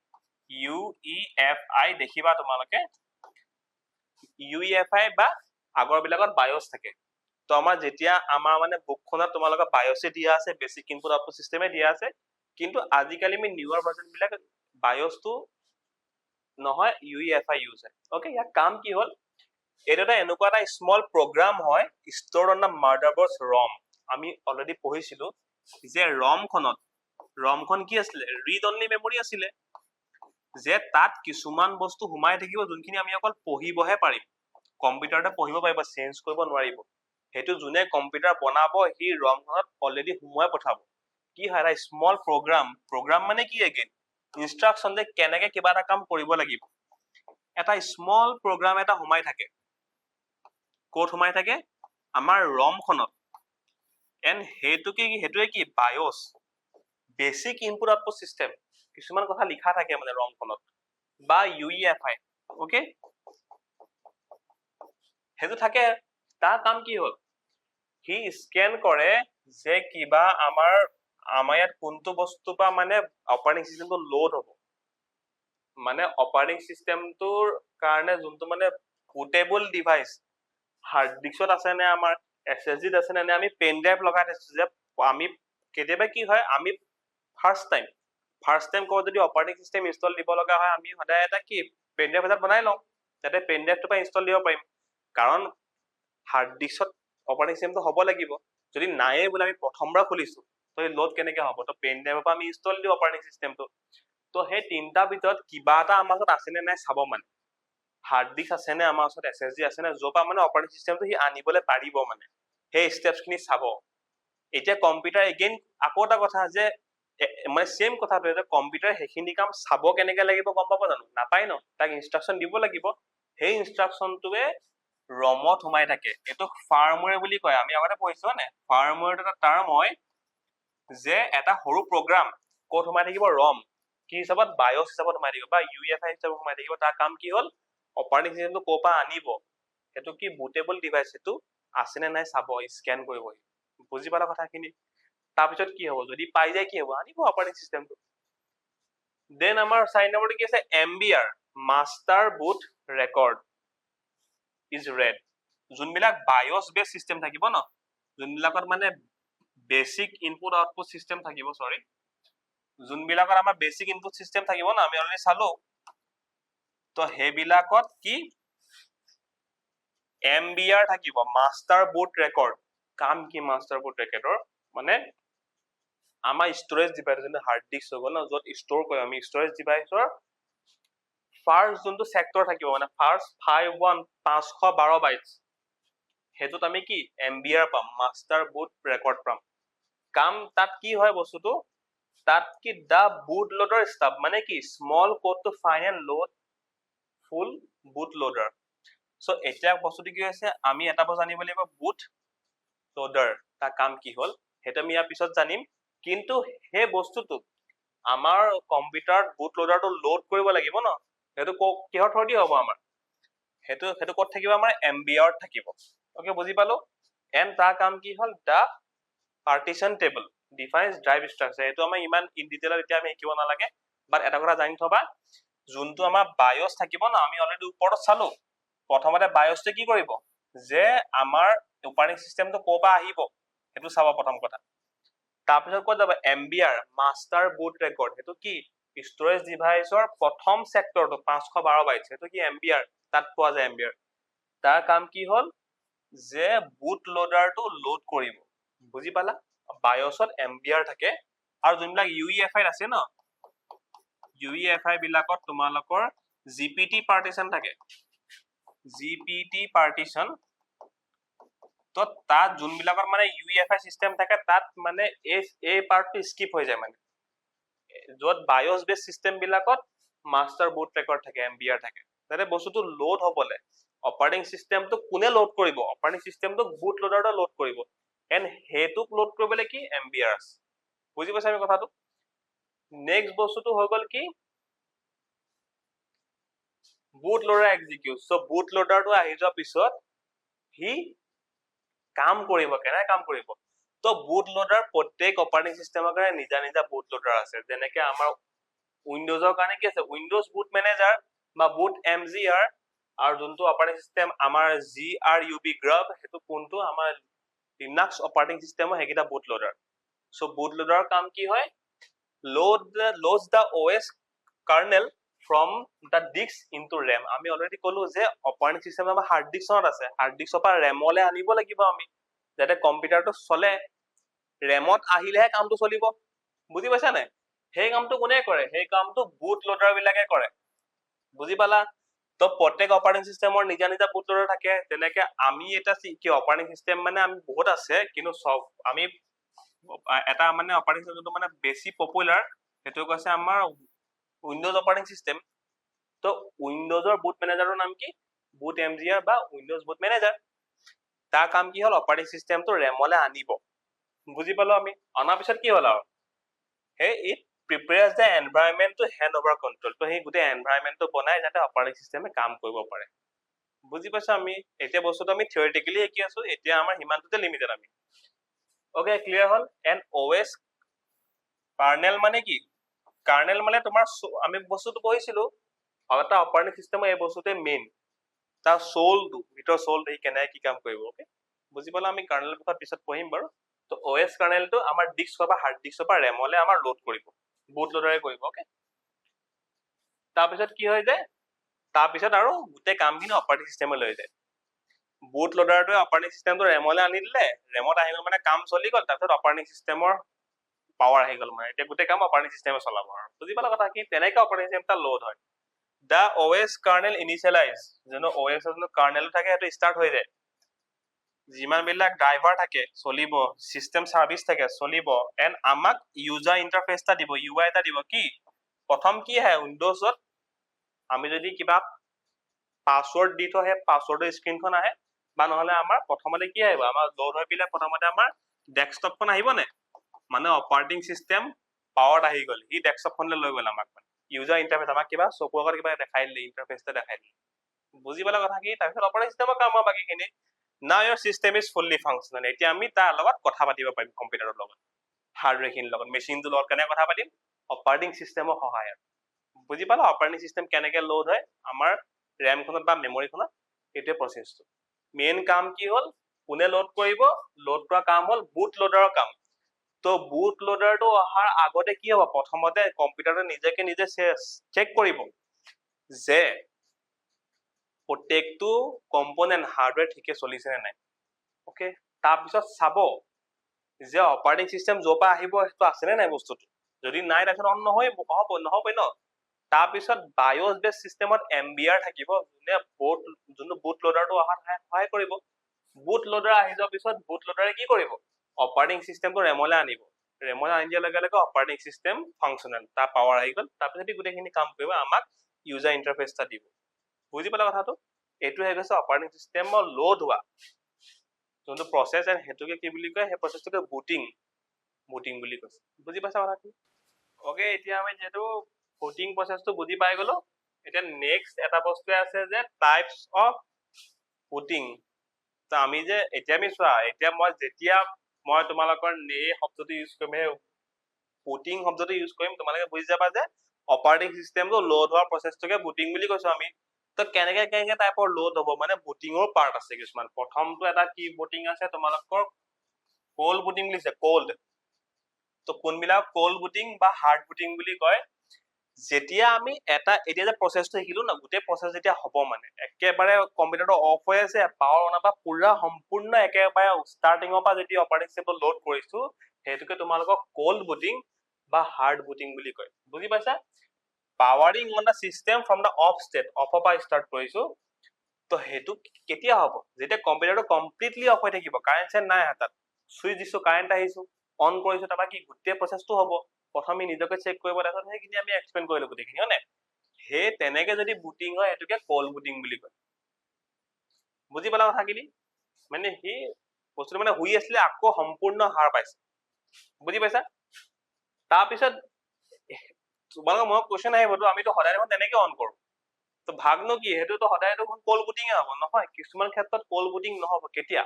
UEFI দেখিবা তোমালোকে UEFI বা আগৰ বিলাকত বায়স থাকে তো আমাৰ যেতিয়া আমাৰ মানে বুকখনত তোমালোকৰ বায়সে দিয়া আছে বেসিক ইনপুট আউটপুট সিস্টেমে দিয়া আছে কিন্তু আজিকালি আমি নিউৱাৰ ভাৰ্জন বিলাক বায়সটো নহয় UEFI ইউজ হয় ওকে ইয়াৰ কাম কি হ'ল এটা এনেকুৱা এটা স্মল প্ৰগ্ৰাম হয় stored on the motherboard's ROM আমি অলৰেডি পঢ়িছিলো যে ROM-খনত কি আছিলে ৰিড অনলি মেমৰি আছিলে যে তাত কিছুমান বস্তু সোমাই থাকিব যোনখিনি আমি অকল পঢ়িবহে পাৰিম কম্পিউটাৰতে পঢ়িব পাৰিব চেঞ্জ কৰিব নোৱাৰিব সেইটো যোনে কম্পিউটাৰ বনাব সি ROM-খনত অলৰেডি সোমোৱাই পঠাব কি হয় এটা স্মল প্ৰগ্ৰাম মানে কি এগেইন ইনষ্ট্ৰাকচন যে কেনেকে কিবা এটা কাম কৰিব লাগিব এটা স্মল প্ৰগ্ৰাম এটা সোমাই থাকে ক'ত সোমাই থাকে আমাৰ ROM-খনত এণ্ড সেইটোৱে কি বায়স বেসিক ইনপুট আউটপুট সিস্টেম কিছুমান কথা লিখা থাকে মানে ROM-খনত বা UEFI ওকে সেইটো থাকে তাৰ কাম কি হ'ল সি স্কেন কৰে যে কিবা আমাৰ ইয়াত কোনটো বস্তু বা মানে অপাৰেটিং সিস্টেমটো লোড হ'ব মানে অপাৰেটিং সিস্টেমটোৰ কাৰণে যোনটো মানে বুটেবল ডিভাইচ হাৰ্ড ডিস্কত আছে নে আমাৰ SSDত আছে নে আমি পেন ড্ৰাইভ লগাই দিছো যে আমি কেতিয়াবা কি হয় আমি ফাৰ্ষ্ট টাইম কওঁ যদি অপাৰেটিং সিস্টেম ইনষ্টল দিব লগা হয় আমি সদায় এটা কি পেন ড্ৰাইভ এটা বনাই লওঁ যাতে পেন ড্ৰাইভটো পৰা ইনষ্টল দিব পাৰিম কাৰণ হাৰ্ড ডিস্কত অপাৰেটিং চিষ্টেমটো হ'ব লাগিব। যদি নায়ে বোলে আমি প্ৰথমবাৰ খুলিছো তো এই লোড কেনেকৈ হ'ব? তো পেন ড্ৰাইভৰ পৰা আমি ইনষ্টল দিওঁ অপাৰেটিং চিষ্টেমটো। তো সেই তিনিটাৰ ভিতৰত কিবা এটা আমাৰ ওচৰত আছেনে নাই চাব মানে। হাৰ্ড ডিস্ক আছেনে আমাৰ ওচৰত, SSD আছেনে, য'ৰ পৰা মানে অপাৰেটিং চিষ্টেমটো সি আনিবলৈ পাৰিব মানে। সেই ষ্টেপছখিনি চাব। এতিয়া কম্পিউটাৰ এগেইন আকৌ এটা কথা যে মানে চেম কথাটো যে কম্পিউটাৰ সেইখিনি কাম চাব কেনেকৈ লাগিব গম পাব জানো? নাপায় ন, তাক ইনষ্ট্ৰাকশ্যন দিব লাগিব। সেই ইনষ্ট্ৰাকশ্যনটোৱে ৰমত সোমাই থাকে। এইটো ফাৰ্মৱেৰ বুলি কয়, আমি আগতে পঢ়িছো নে? ফাৰ্মৱেৰ এটা টাৰ্ম হয় যে এটা সৰু প্ৰগ্ৰাম ক'ত সোমাই থাকিব? ৰম। কি হিচাপত? বায়স হিচাপত সোমাই থাকিব বা UEFI হিচাপত সোমাই থাকিব। তাৰ কাম কি হ'ল? অপাৰেটিং চিষ্টেমটো ক'ৰ পৰা আনিব, সেইটো কি বুটেবল ডিভাইচ, সেইটো আছেনে নাই চাব, স্কেন কৰিব। বুজি পালা কথাখিনি? তাৰপিছত কি হ'ব? যদি পাই যায় কি হ'ব? আনিব অপাৰেটিং চিষ্টেমটো। দেন আমাৰ 4 নম্বৰটো কি আছে? MBR, master boot record is red. যোনবিলাক বায়স বেছ চিষ্টেম থাকিব ন, যোনবিলাকত মানে বেছিক ইনপুট আউটপুট চিষ্টেম থাকিব, যোনবিলাকত আমাৰ বেছিক ইনপুট চিষ্টেম থাকিব ন, আমি অলৰেডি চালো। তো সেইবিলাকত কি MBR থাকিব, মাষ্টাৰ বুট ৰেকৰ্ড। কাম কি মাষ্টাৰ বুট ৰেকৰ্ডৰ? মানে আমাৰ ষ্টৰেজ ডিভাইচ, যোনটো হাৰ্ড ডিস্ক হৈ গ'ল ন, য'ত ষ্ট'ৰ কৰিম আমি, ষ্টৰেজ ডিভাইচৰ ফাৰ্ষ্ট যোনটো চেক্টৰ থাকিব, মানে ফাৰ্ষ্ট 512 বাইটছ, সেইটোত আমি কি MBR পাম, মাষ্টাৰ বুট ৰেকৰ্ড পাম। কাম তাত কি হয় বস্তুটো? তাত কি দা বুট লোডাৰ ষ্টাফ, মানে কি small code to find and load full boot loader. So' এতিয়া বস্তুটো কি হৈছে, আমি এটা বস্তু জানিব লাগিব, বুট লোডাৰ তাৰ কাম কি হ'ল সেইটো আমি ইয়াৰ পিছত জানিম। কিন্তু সেই বস্তুটোক আমাৰ কম্পিউটাৰত বুট লোডাৰটো লোড কৰিব লাগিব ন, সেইটো কিহৰ থ্ৰুদি হ'ব আমাৰ? সেইটো ক'ত থাকিব? আমাৰ MBR থাকিব। অকে, বুজি পালো? এণ্ড তাৰ কাম কি হ'ল? The partition table defines drive structure. এইটো আমাৰ ইমান ইন ডিটেইলত এতিয়া আমি শিকিব নালাগে, বাট এটা কথা জানি থবা, যোনটো আমাৰ বায়স থাকিব ন, আমি অলৰেডি ওপৰত চালো। প্ৰথমতে বায়সটো কি কৰিব? যে আমাৰ অপাৰেটিং চিষ্টেমটো ক'ৰ পৰা আহিব সেইটো চাব প্ৰথম কথা। তাৰপিছত ক'ত যাব? MBR, মাষ্টাৰ বুট ৰেকৰ্ড। সেইটো কি ষ্টৰেজ ডিভাইচৰ প্ৰথম চেক্টৰটো 512 বাইটছ, সেইটো কি MBR, তাত পোৱা যায় MBR। তাৰ কাম কি হ'ল? যে বুট লোডাৰটো লোড কৰিব। বুজি পালা? বায়সত MBR থাকে, আৰু যোনবিলাক UEFI আছে ন, UEFI বিলাকত তোমালোকৰ GPT পাৰ্টিশ্যন থাকে। GPT পাৰ্টিশ্যন, তো তাত যোনবিলাকত মানে UEFI চিষ্টেম থাকে, তাত মানে এই পাৰ্টটো স্কিপ হৈ যায়। মানে য'ত বায়স বেছ চিষ্টেম বিলাকত মাষ্টাৰ বুট ৰেকৰ্ড থাকে, MBR থাকে। যাতে বস্তুটো লোড হ'বলৈ অপাৰেটিং চিষ্টেমটো কোনে লোড কৰিব? অপাৰেটিং চিষ্টেমটোক বুট লোডাৰটো লোড কৰিব, এণ্ড সেইটোক লোড কৰিবলৈ কি MBR আছে। বুজি পাইছা আমি কথাটো? নেক্সট বস্তুটো হৈ গ'ল কি বুট লোডাৰ এক্সিকিউট। চ' বুট লোডাৰটো আহি যোৱাৰ পিছত সি কাম কৰিব। কেনেকৈ কাম কৰিব? তো বুট লোডাৰ প্ৰত্যেক অপাৰেটিং চিষ্টেমৰ কাৰণে নিজা নিজা বুট লোডাৰ আছে। যেনেকৈ আমাৰ উইণ্ডোজৰ কাৰণে কি আছে? উইণ্ডোজ বুট মেনেজাৰ বা বুট MGR, আৰু যোনটো অপাৰেটিং চিষ্টেম আমাৰ GRUB গ্ৰাব, সেইটো কোনটো? আমাৰ লিনাক্স অপাৰেটিং চিষ্টেমৰ সেইকেইটা বুট লোডাৰ। চ' বুট লোডাৰৰ কাম কি হয়? loads the OS kernel from the disk into RAM. আমি অলৰেডি ক'লো যে অপাৰেটিং চিষ্টেম আমাৰ হাৰ্ড ডিস্কত আছে, হাৰ্ড ডিস্কৰ পৰা ৰেমলৈ আনিব লাগিব আমি, যাতে কম্পিউটাৰটো চলে। ৰেমত আহিলেহে কামটো চলিব। বুজি পাইছা নাই? সেই কামটো কোনে কৰে? সেই কামটো বুট লোডাৰ বিলাকে কৰে। বুজি পালা? তো প্ৰত্যেক অপাৰেটিং চিষ্টেমৰ নিজা নিজা বুট লোডাৰ থাকে। তেনেকে আমি এটা কি অপাৰেটিং চিষ্টেম মানে আমি বহুত আছে, কিন্তু চব আমি এটা মানে অপাৰেটিং চিষ্টেম যোনটো মানে বেছি পপুলাৰ, সেইটো কৈছে আমাৰ উইণ্ডোজ অপাৰেটিং চিষ্টেম। তো উইণ্ডোজৰ বুট মেনেজাৰৰ নাম কি? বুট MGR বা উইণ্ডোজ বুট মেনেজাৰ। তাৰ কাম কি হ'ল? অপাৰেটিং চিষ্টেমটো ৰেমলৈ আনিব। বুজি পালো আমি? অনাৰ পিছত কি হ'ল আৰু? সেই it prepares the environment to hand over control. তো সেই গোটেই এনভাইৰনমেণ্টটো বনাই যাতে অপাৰেটিং চিষ্টেমে কাম কৰিব পাৰে। বুজি পাইছো আমি? এতিয়া বস্তুটো আমি থিয়ৰিটিকেলি শিকি আছো, এতিয়া আমাৰ সিমানটোতে লিমিটেড আমি। অকে, ক্লিয়াৰ হ'ল? এণ্ড OS কাৰ্নেল মানে কি? কাৰ্নেল মানে তোমাৰ আমি বস্তুটো পঢ়িছিলো, এটা অপাৰেটিং চিষ্টেমৰ এই বস্তুটোৱে মেইন, তাৰ চ'লটো, ভিতৰ চ'লটো সি কেনেকৈ কি কাম কৰিব। অকে, বুজি পালা? আমি কাৰ্নেলৰ কথা পিছত পঢ়িম বাৰু। তো OS কাৰ্নেলটো আমাৰ ডিস্কৰ বা হাৰ্ড ডিস্কৰ পৰা ৰেমলৈ আমাৰ লোড কৰিব, বুট লোডাৰে কৰিব। অকে, তাৰপিছত কি হৈ যায়? তাৰপিছত আৰু গোটেই কামখিনি অপাৰেটিং চিষ্টেমে লৈ যায়। বুট লোডাৰটোৱে অপাৰেটিং চিষ্টেমটো ৰেমলৈ আনি দিলে, ৰেমত আহি গ'ল মানে কাম চলি গ'ল, তাৰপিছত অপাৰেটিং চিষ্টেমৰ পাৱাৰ আহি গ'ল, মানে এতিয়া গোটেই কাম অপাৰেটিং চিষ্টেমে চলাব আৰু বুজি পালা কথা কি তেনেকৈ অপাৰেটিং চিষ্টেমটা লোড হয়। দ্য OS কাৰ্নেল ইনিচিয়েলাইজ, যোনটো OS যোনটো কাৰ্নেল থাকে সেইটো ষ্টাৰ্ট হৈ যায়, যিমানবিলাক ড্ৰাইভাৰ থাকে চলিব, চিষ্টেম চাৰ্ভিচ থাকে চলিব, এণ্ড আমাক ইউজাৰ ইণ্টাৰফেচ এটা দিব, UI এটা দিব। কি প্ৰথম কি আহে উইণ্ডোজত আমি যদি কিবা পাছৱৰ্ড দি থওঁ সেই পাছৱৰ্ডৰ স্ক্ৰীনখন আহে, বা নহ'লে আমাৰ প্ৰথমতে কি আহিব, আমাৰ লোড হৈ পেলাই প্ৰথমতে আমাৰ ডেস্কটপখন আহিবনে, মানে অপাৰেটিং চিষ্টেম পাৱাৰত আহি গ'ল, সি ডেস্কটপখনলৈ লৈ গ'ল আমাক, মানে ইউজাৰ ইণ্টাৰফেচ আমাক কিবা চকুৰ আগত কিবা দেখাই দিলে, ইণ্টাৰফেচটা দেখাই দিলে, বুজি পালা কথা কি। তাৰপিছত অপাৰেটিং চিষ্টেমৰ কাম আৰু বাকীখিনি। নাও ইয়ৰ চিষ্টেম ইজ ফুল্লি ফাংচনেল, এতিয়া আমি তাৰ লগত কথা পাতিব পাৰিম, কম্পিউটাৰৰ লগত, হাৰ্ডৱেৰখিনিৰ লগত, মেচিনটোৰ লগত কেনেকৈ কথা পাতিম, অপাৰেটিং চিষ্টেমৰ সহায়ত। বুজি পালা অপাৰেটিং চিষ্টেম কেনেকৈ লোড হয় আমাৰ ৰেমখনত বা মেমৰিখনত, সেইটোৱে প্ৰচেছটো। মেইন কাম কি হ'ল, কোনে লোড কৰিব, লোড কৰা কাম হ'ল বুট লোডাৰৰ কাম। তো বুট লোডাৰটো অহাৰ আগতে কি হ'ব, প্ৰথমতে কম্পিউটাৰটো নিজকে নিজে চেক কৰিব যে প্ৰত্যেকটো কম্পনেণ্ট হাৰ্ডৱেৰ ঠিকে চলিছে নে নাই। অ'কে, তাৰপিছত চাব যে অপাৰেটিং চিষ্টেম য'ৰ পৰা আহিব সেইটো আছেনে নাই বস্তুটো, যদি নাই তাৰপিছত অন নহ'বই ন। তাৰপিছত বায়'ছ বেছ চিষ্টেমত MBR থাকিব, যোনটো বুট লোডাৰটো অহাত সহায় কৰিব। বুট লোডাৰ আহি যোৱাৰ পিছত বুট লোডাৰে কি কৰিব, অপাৰেটিং চিষ্টেমটো ৰেমলৈ আনিব, ৰেমলৈ আনি দিয়াৰ লগে লগে অপাৰেটিং চিষ্টেম ফাংচনেল, তাৰ পাৱাৰ আহি গ'ল, তাৰপিছত গোটেইখিনি কাম কৰিব, আমাক ইউজাৰ ইণ্টাৰফেচ এটা দিব। বুজি পালা কথাটো, এইটো হৈ গৈছে অপাৰেটিং চিষ্টেমৰ লোড হোৱা যোনটো প্ৰচেছ, এণ্ড সেইটোকে কি বুলি কয়, সেই প্ৰচেছটোকে বুটিং বুলি কৈছে। বুজি পাইছা কথাটো। অ'কে, এতিয়া আমি যিহেতু বুটিং প্ৰচেছটো বুজি পাই গ'লো, এতিয়া নেক্সট এটা বস্তুৱে আছে যে টাইপছ অফ বুটিং। আমি যে এতিয়া আমি চোৱা, এতিয়া মই তোমালোকৰ এই শব্দটো ইউজ কৰিম, সেই বুটিং শব্দটো ইউজ কৰিম, তোমালোকে বুজি যাবা যে অপাৰেটিং চিষ্টেমটো লোড হোৱাৰ প্ৰচেছটোকে বুটিং বুলি কৈছো আমি। তো কেনেকে টাইপৰ লোড হ'ব, মানে বুটিঙৰ পাৰ্ট আছে কিছুমান। প্ৰথমটো এটা কি বুটিং আছে তোমালোকৰ, কোল্ড বুটিং বুলি আছে, কোল্ড। তো কোনবিলাক কোল্ড বুটিং বা হাৰ্ড বুটিং বুলি কয়, যেতিয়া আমি এতিয়া যে প্ৰচেছটো শিকিলো ন, গোটেই প্ৰচেছ যেতিয়া হ'ব, মানে একেবাৰে কম্পিউটাৰটো অফ হৈ আছে, পাৱাৰ অন বা পুৰা সম্পূৰ্ণ একেবাৰে ষ্টাৰ্টিঙৰ পৰা যেতিয়া অপাৰেটিং চিষ্টেমটো লোড কৰিছো, সেইটোকে তোমালোকক কোল্ড বুটিং বা হাৰ্ড বুটিং বুলি কয়। বুজি পাইছা, powering on the system from the off state, অফৰ পৰা ষ্টাৰ্ট কৰিছো। তো সেইটো কেতিয়া হ'ব, যেতিয়া কম্পিউটাৰটো কমপ্লিটলি অফ হৈ থাকিব, কাৰেণ্ট নাই হাতত, চুইচ দিছো, কাৰেণ্ট আহিছো, অন কৰিছো, তাৰপৰা কি গোটেই প্ৰচেছটো হ'ব। প্ৰথমে নিজকে চেক কৰিব, তাৰপিছত সেইখিনি আমি এক্সপ্লেইন কৰিলো গোটেইখিনি, হয় নাই। সেই তেনেকে যদি বুটিং হয়, সেইটোকে কোল্ড বুটিং বুলি কয়। বুজি পালা কথাখিনি, মানে সি বস্তুটো মানে শুই আছিলে, আকৌ সম্পূৰ্ণ হাৰ পাইছে। বুজি পাইছা। তাৰপিছত তোমালোকৰ মনত কুৱেশ্যন আহিবতো, আমিতো সদায় দেখোন তেনেকে অন কৰো, তো ভাগনো কি, সেইটোতো সদায় দেখোন কোল্ড বুটিঙে হ'ব। নহয়, কিছুমান ক্ষেত্ৰত কোল্ড বুটিং নহ'ব। কেতিয়া,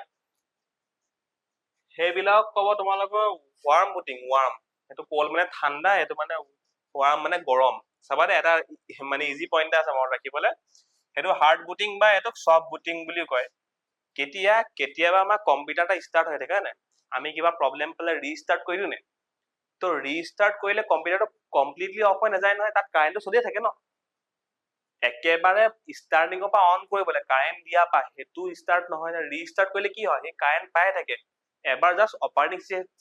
সেইবিলাক ক'ব তোমালোকৰ ৱাৰ্ম বুটিং। ৱাৰ্ম, সেইটো কোল্ড মানে ঠাণ্ডা, সেইটো মানে ৱাৰ্ম মানে গৰম। চাবা দেই, এটা মানে ইজি পইণ্ট এটা আছে মনত ৰাখিবলৈ, সেইটো হাৰ্ড বুটিং বা এইটোক ছফ্ট বুটিং বুলিও কয়। কেতিয়াবা আমাৰ কম্পিউটাৰ এটা ষ্টাৰ্ট হৈ থাকে নাই, আমি কিবা প্ৰব্লেম পালে ৰিষ্টাৰ্ট কৰি দিওঁ নে, তো ৰিষ্টাৰ্ট কৰিলে কম্পিউটাৰটো কমপ্লিটলি অফ হৈ নাযায় নহয়, তাত কাৰেণ্টটো চলিয়ে থাকে ন। একেবাৰে ষ্টাৰ্টিঙৰ পৰা অন কৰিবলৈ কাৰেণ্ট দিয়া পা সেইটো ষ্টাৰ্ট নহয়, ৰিষ্টাৰ্ট কৰিলে কি হয়, সেই কাৰেণ্ট পাই থাকে, এবাৰ জাষ্ট অপাৰেটিং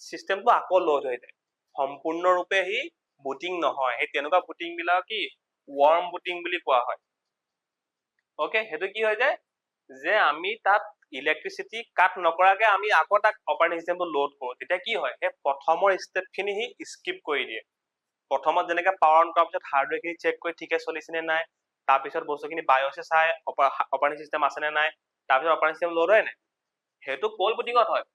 চিষ্টেমটো আকৌ লোড হৈ যায়, সম্পূৰ্ণৰূপে সি বুটিং নহয়। সেই তেনেকুৱা বুটিং বিলাক কি ৱাৰ্ম বুটিং বুলি কোৱা হয়। অ'কে, সেইটো কি হৈ যায় যে আমি তাত ইলেক্ট্ৰিচিটি কাট নকৰাকে আমি আকৌ তাক অপাৰেটিং চিষ্টেমটো লোড কৰোঁ, তেতিয়া কি হয়, সেই প্ৰথমৰ ষ্টেপখিনি সি স্কিপ কৰি দিয়ে। প্ৰথমত যেনেকে পাৱাৰ অন কৰাৰ পিছত হাৰ্ডৱেৰখিনি চেক কৰি ঠিকে চলিছে নে নাই, তাৰপিছত বস্তুখিনি বায়'ছে চাই অপাৰেটিং চিষ্টেম আছে নে নাই, তাৰপিছত অপাৰেটিং চিষ্টেম লোড হয় নাই, সেইটো কোল্ড বুটিঙত হয়।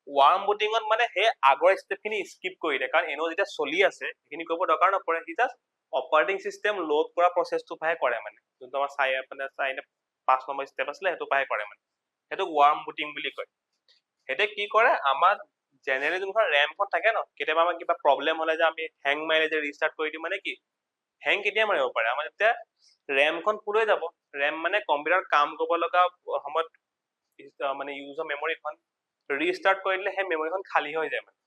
ৱাৰ্ম বুটিঙত মানে সেই আগৰ ষ্টেপখিনি স্কিপ কৰি দিয়ে, কাৰণ এনেও যেতিয়া চলি আছে সেইখিনি কৰিব দৰকাৰ নপৰে, সি জাষ্ট অপাৰেটিং চিষ্টেম লোড কৰা প্ৰচেছটো পাহে কৰে, মানে যোনটো আমাৰ 5 নম্বৰ ষ্টেপ আছিলে সেইটো পাহে কৰে, মানে সেইটো ৱাৰ্ম বুটিং বুলি কয়। সেইটো কি কৰে, আমাৰ জেনেৰেলি যোনখন ৰেমখন থাকে ন, কেতিয়াবা আমাৰ কিবা প্ৰব্লেম হ'লে যে আমি হেং মাৰিলে যে ৰিষ্টাৰ্ট কৰি দিওঁ, মানে কি হেং কেতিয়া মাৰিব পাৰে, আমাৰ যেতিয়া ৰেমখন ফুল হৈ যাব, ৰেম মানে কম্পিউটাৰত কাম কৰিব লগা সময়ত মানে ইউজৰ মেমৰিখন ৰিষ্টাৰ্ট কৰি দিলে সেই মেমৰিখন খালী হৈ যায়, মানে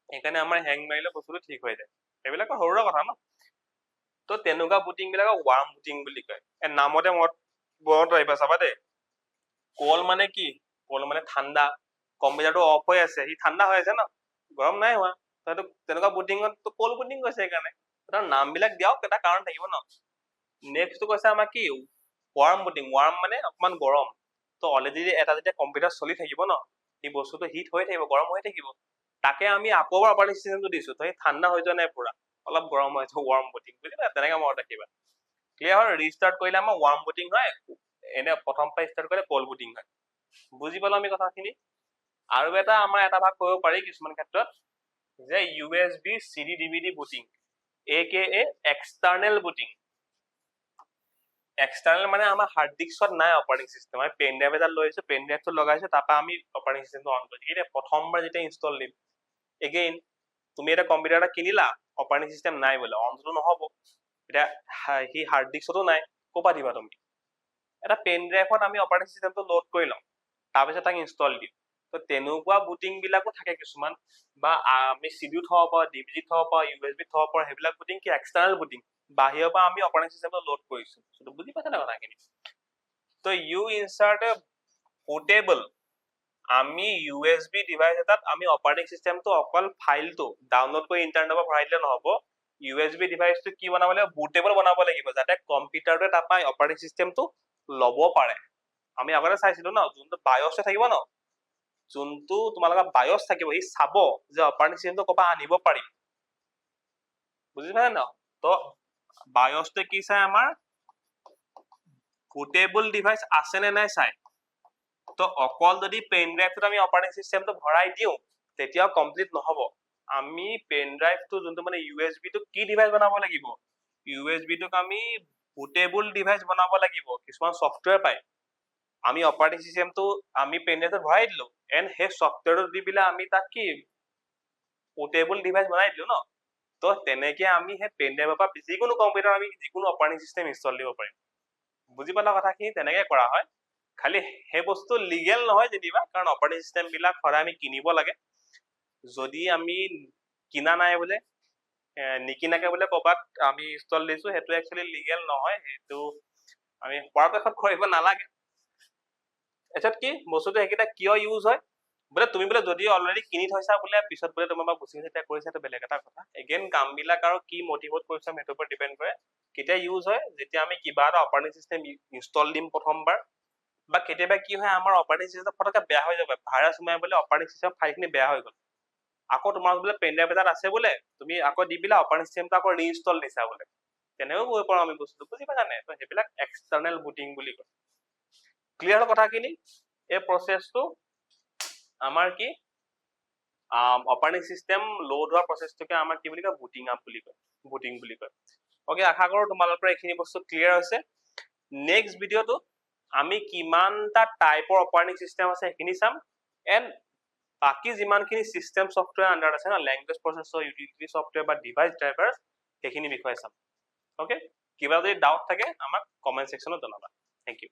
সেইকাৰণে আমাৰ হেং মাৰিলে বস্তুটো ঠিক হৈ যায়। সেইবিলাকৰ সৰুৰে কথা ন। তো তেনেকুৱা বুটিং বিলাকক ৱাৰ্ম বুটিং বুলি কয়। নামতে মনত ৰাখিবা, চাবা দেই, কোল মানে কি? কোল মানে ঠাণ্ডা। কম্পিউটাৰটো অফ হৈ আছে, সি ঠাণ্ডা হৈ আছে ন, গৰম নাই হোৱা। হয়তো তেনেকুৱা বুটিঙত কোল বুটিং কৈছে সেইকাৰণে। তাৰ নামবিলাক দিয়ক, এটা কাৰণ থাকিব ন। নেক্সটটো কৈছে আমাৰ কি? Warm booting. ৱাৰ্ম মানে অকমান গৰম। তো অলৰেডি এটা যেতিয়া কম্পিউটাৰ চলি থাকিব ন, সেই বস্তুটো হিট হৈ থাকিব, গৰম হৈ থাকিব। তাকে আমি আকৌ এবাৰ অপাৰেটিং চিষ্টেমটো দিছো, তো সেই ঠাণ্ডা হৈ যোৱা নাই পুৰা, অলপ গৰম হৈ আছে, ৱাৰ্ম বুটিং। বুজিলা? তেনেকে মনত ৰাখিবা। ক্লিয়াৰ হয়? ৰিষ্টাৰ্ট কৰিলে আমাৰ ৱাৰ্ম বুটিং হয়, এনে প্ৰথম পৰা ষ্টাৰ্ট কৰিলে কোল্ড বুটিং হয়। বুজি পালো আমি কথাখিনি? আৰু এটা আমাৰ এটা ভাগ কৰিব পাৰি কিছুমান ক্ষেত্ৰত, যে USB CD DVD booting, AKA external booting. External মানে আমাৰ হাৰ্ড ডিস্কত নাই অপাৰেটিং চিষ্টেম, আমি পেন ড্ৰাইভ এটা লৈ আহিছো, পেন ড্ৰাইভটো লগাইছো, তাৰপৰা আমি অপাৰেটিং চিষ্টেমটো অন কৰিছো। এতিয়া প্ৰথমবাৰ যেতিয়া ইনষ্টল দিম, এগেইন তুমি এটা কম্পিউটাৰ এটা কিনিলা, অপাৰেটিং চিষ্টেম নাই বোলে, অনটো নহ'ব। এতিয়া সি হাৰ্ড ডিস্কতো নাই, ক'ৰপৰা দিবা তুমি? এটা পেন ড্ৰাইভত আমি অপাৰেটিং চিষ্টেমটো লোড কৰি লওঁ, তাৰপিছত তাক ইনষ্টল দিম। তো তেনেকুৱা বুটিং বিলাকো থাকে কিছুমান, বা আমি চিডিও থব পাৰোঁ, DVD থব পাৰোঁ, USB থব পাৰোঁ, সেইবিলাক বুটিং কি এক্সটাৰ্নেল বুটিং, বাহিৰৰ পৰা আমি অপাৰেটিং চিষ্টেমটো লোড কৰিছো। বুজি পাইছা না কথাখিনি? তো ইউ ইনচাৰ্ট এ পোৰ্টেবল, আমি USB ডিভাইচ এটাত আমি অপাৰেটিং চিষ্টেমটো অকল ফাইলটো ডাউনলোড কৰি ইণ্টাৰনেটৰ পৰা ভৰাই দিলে নহ'ব। USB ডিভাইচটো কি বনাব লাগিব? বুটেবল বনাব লাগিব, যাতে কম্পিউটাৰটোৱে তাৰপৰা অপাৰেটিং চিষ্টেমটো ল'ব পাৰে। আমি আগতে চাইছিলো ন, যোনটো বায়সে থাকিব ন, যোনটো তোমালোকৰ বায়স থাকিব, সি চাব যে অপাৰেটিং চিষ্টেমটো ক'ৰপৰা আনিব পাৰিম। বুজি পাইছা ন? তো বায়সটোৱে কি চাই? আমাৰ বুটেবল ডিভাইচ আছে নে নাই চাই। তো অকল যদি পেন ড্ৰাইভটোত আমি অপাৰেটিং চিষ্টেমটো ভৰাই দিওঁ, তেতিয়াও কমপ্লিট নহ'ব। আমি পেন ড্ৰাইভটো যোনটো মানে USB-টো কি ডিভাইচ বনাব লাগিব? USB-টোক আমি বুটেবল ডিভাইচ বনাব লাগিব। কিছুমান ছফ্টৱেৰ পায়, আমি অপাৰেটিং চিষ্টেমটো আমি পেন ড্ৰাইভত ভৰাই দিলো, এণ্ড সেই ছফ্টৱেৰটো দি পেলাই আমি তাক কি পোৰ্টেবল ডিভাইচ বনাই দিলো ন। তো তেনেকে আমি সেই পেন ড্ৰাইভৰ পৰা যিকোনো কম্পিউটাৰ আমি যিকোনো অপাৰেটিং চিষ্টেম ইনষ্টল দিব পাৰিম। বুজি পালা কথাখিনি? তেনেকে কৰা হয়। খালি সেই বস্তু লিগেল নহয় যেনিবা, কাৰণ অপাৰেটিং চিষ্টেম বিলাক সদায় আমি কিনিব লাগে। যদি আমি কিনা নাই বোলে, নিকিনাকে বোলে ক'ৰবাত আমি ইনষ্টল দিছো, সেইটো একচুৱেলি লিগেল নহয়, সেইটো আমি পৰাপক্ষত কৰিব নালাগে। এছত কি বস্তুটো সেইকেইটা কিয় ইউজ হয়? বোলে তুমি বোলে যদি অলৰেডি কিনি থৈছা বোলে, পিছত বোলে তোমাৰ গুচি গৈছে কৰিছা, সেইটো বেলেগ এটা কথা। এগেইন কামবিলাক আৰু কি মটিভেট কৰিছা সেইটোৰ ওপৰত ডিপেণ্ড কৰে। কেতিয়া ইউজ হয়? যেতিয়া আমি কিবা এটা অপাৰেটিং চিষ্টেম ইনষ্টল দিম প্ৰথমবাৰ, বা কেতিয়াবা কি হয় আমাৰ অপাৰেটিং চিষ্টেম ফটকে বেয়া হৈ যাব, ভাইৰাছ সোমাই বোলে অপাৰেটিং চিষ্টেম ফাইলখিনি বেয়া হৈ গ'ল, আকৌ তোমাৰ বোলে পেন ড্ৰাইভ এটাত আছে বোলে, তুমি আকৌ দি পেলাই অপাৰেটিং চিষ্টেমটো আকৌ ৰিইনষ্টল দিছা বোলে, তেনেও কৰিব পাৰোঁ আমি বস্তুটো। বুজি পাইছা নাই? তো সেইবিলাক এক্সটাৰ্নেল বুটিং বুলি কয়। ক্লিয়াৰ কথাখিনি? এই প্ৰচেছটো আমাৰ কি অপাৰেটিং চিষ্টেম লোড হোৱা প্ৰচেছটোকে আমাৰ কি বুলি কয়? বুটিং আপ বুলি কয়, বুটিং বুলি কয়। অ'কে, আশা কৰোঁ তোমালোকৰ এইখিনি বস্তু ক্লিয়াৰ হৈছে। নেক্সট ভিডিঅ'টো আমি কিমানটা টাইপৰ অপাৰেটিং চিষ্টেম আছে সেইখিনি চাম, এণ্ড বাকী যিমানখিনি চিষ্টেম ছফ্টৱেৰ আণ্ডাৰ আছে ন, লেংগুৱেজ প্ৰচেছৰ, ইউটিলিটি ছফ্টৱেৰ বা ডিভাইচ ড্ৰাইভাৰ, সেইখিনি বিষয়ে চাম। অ'কে, কিবা যদি ডাউট থাকে আমাক কমেণ্ট ছেকশ্যনত জনাবা। Thank U.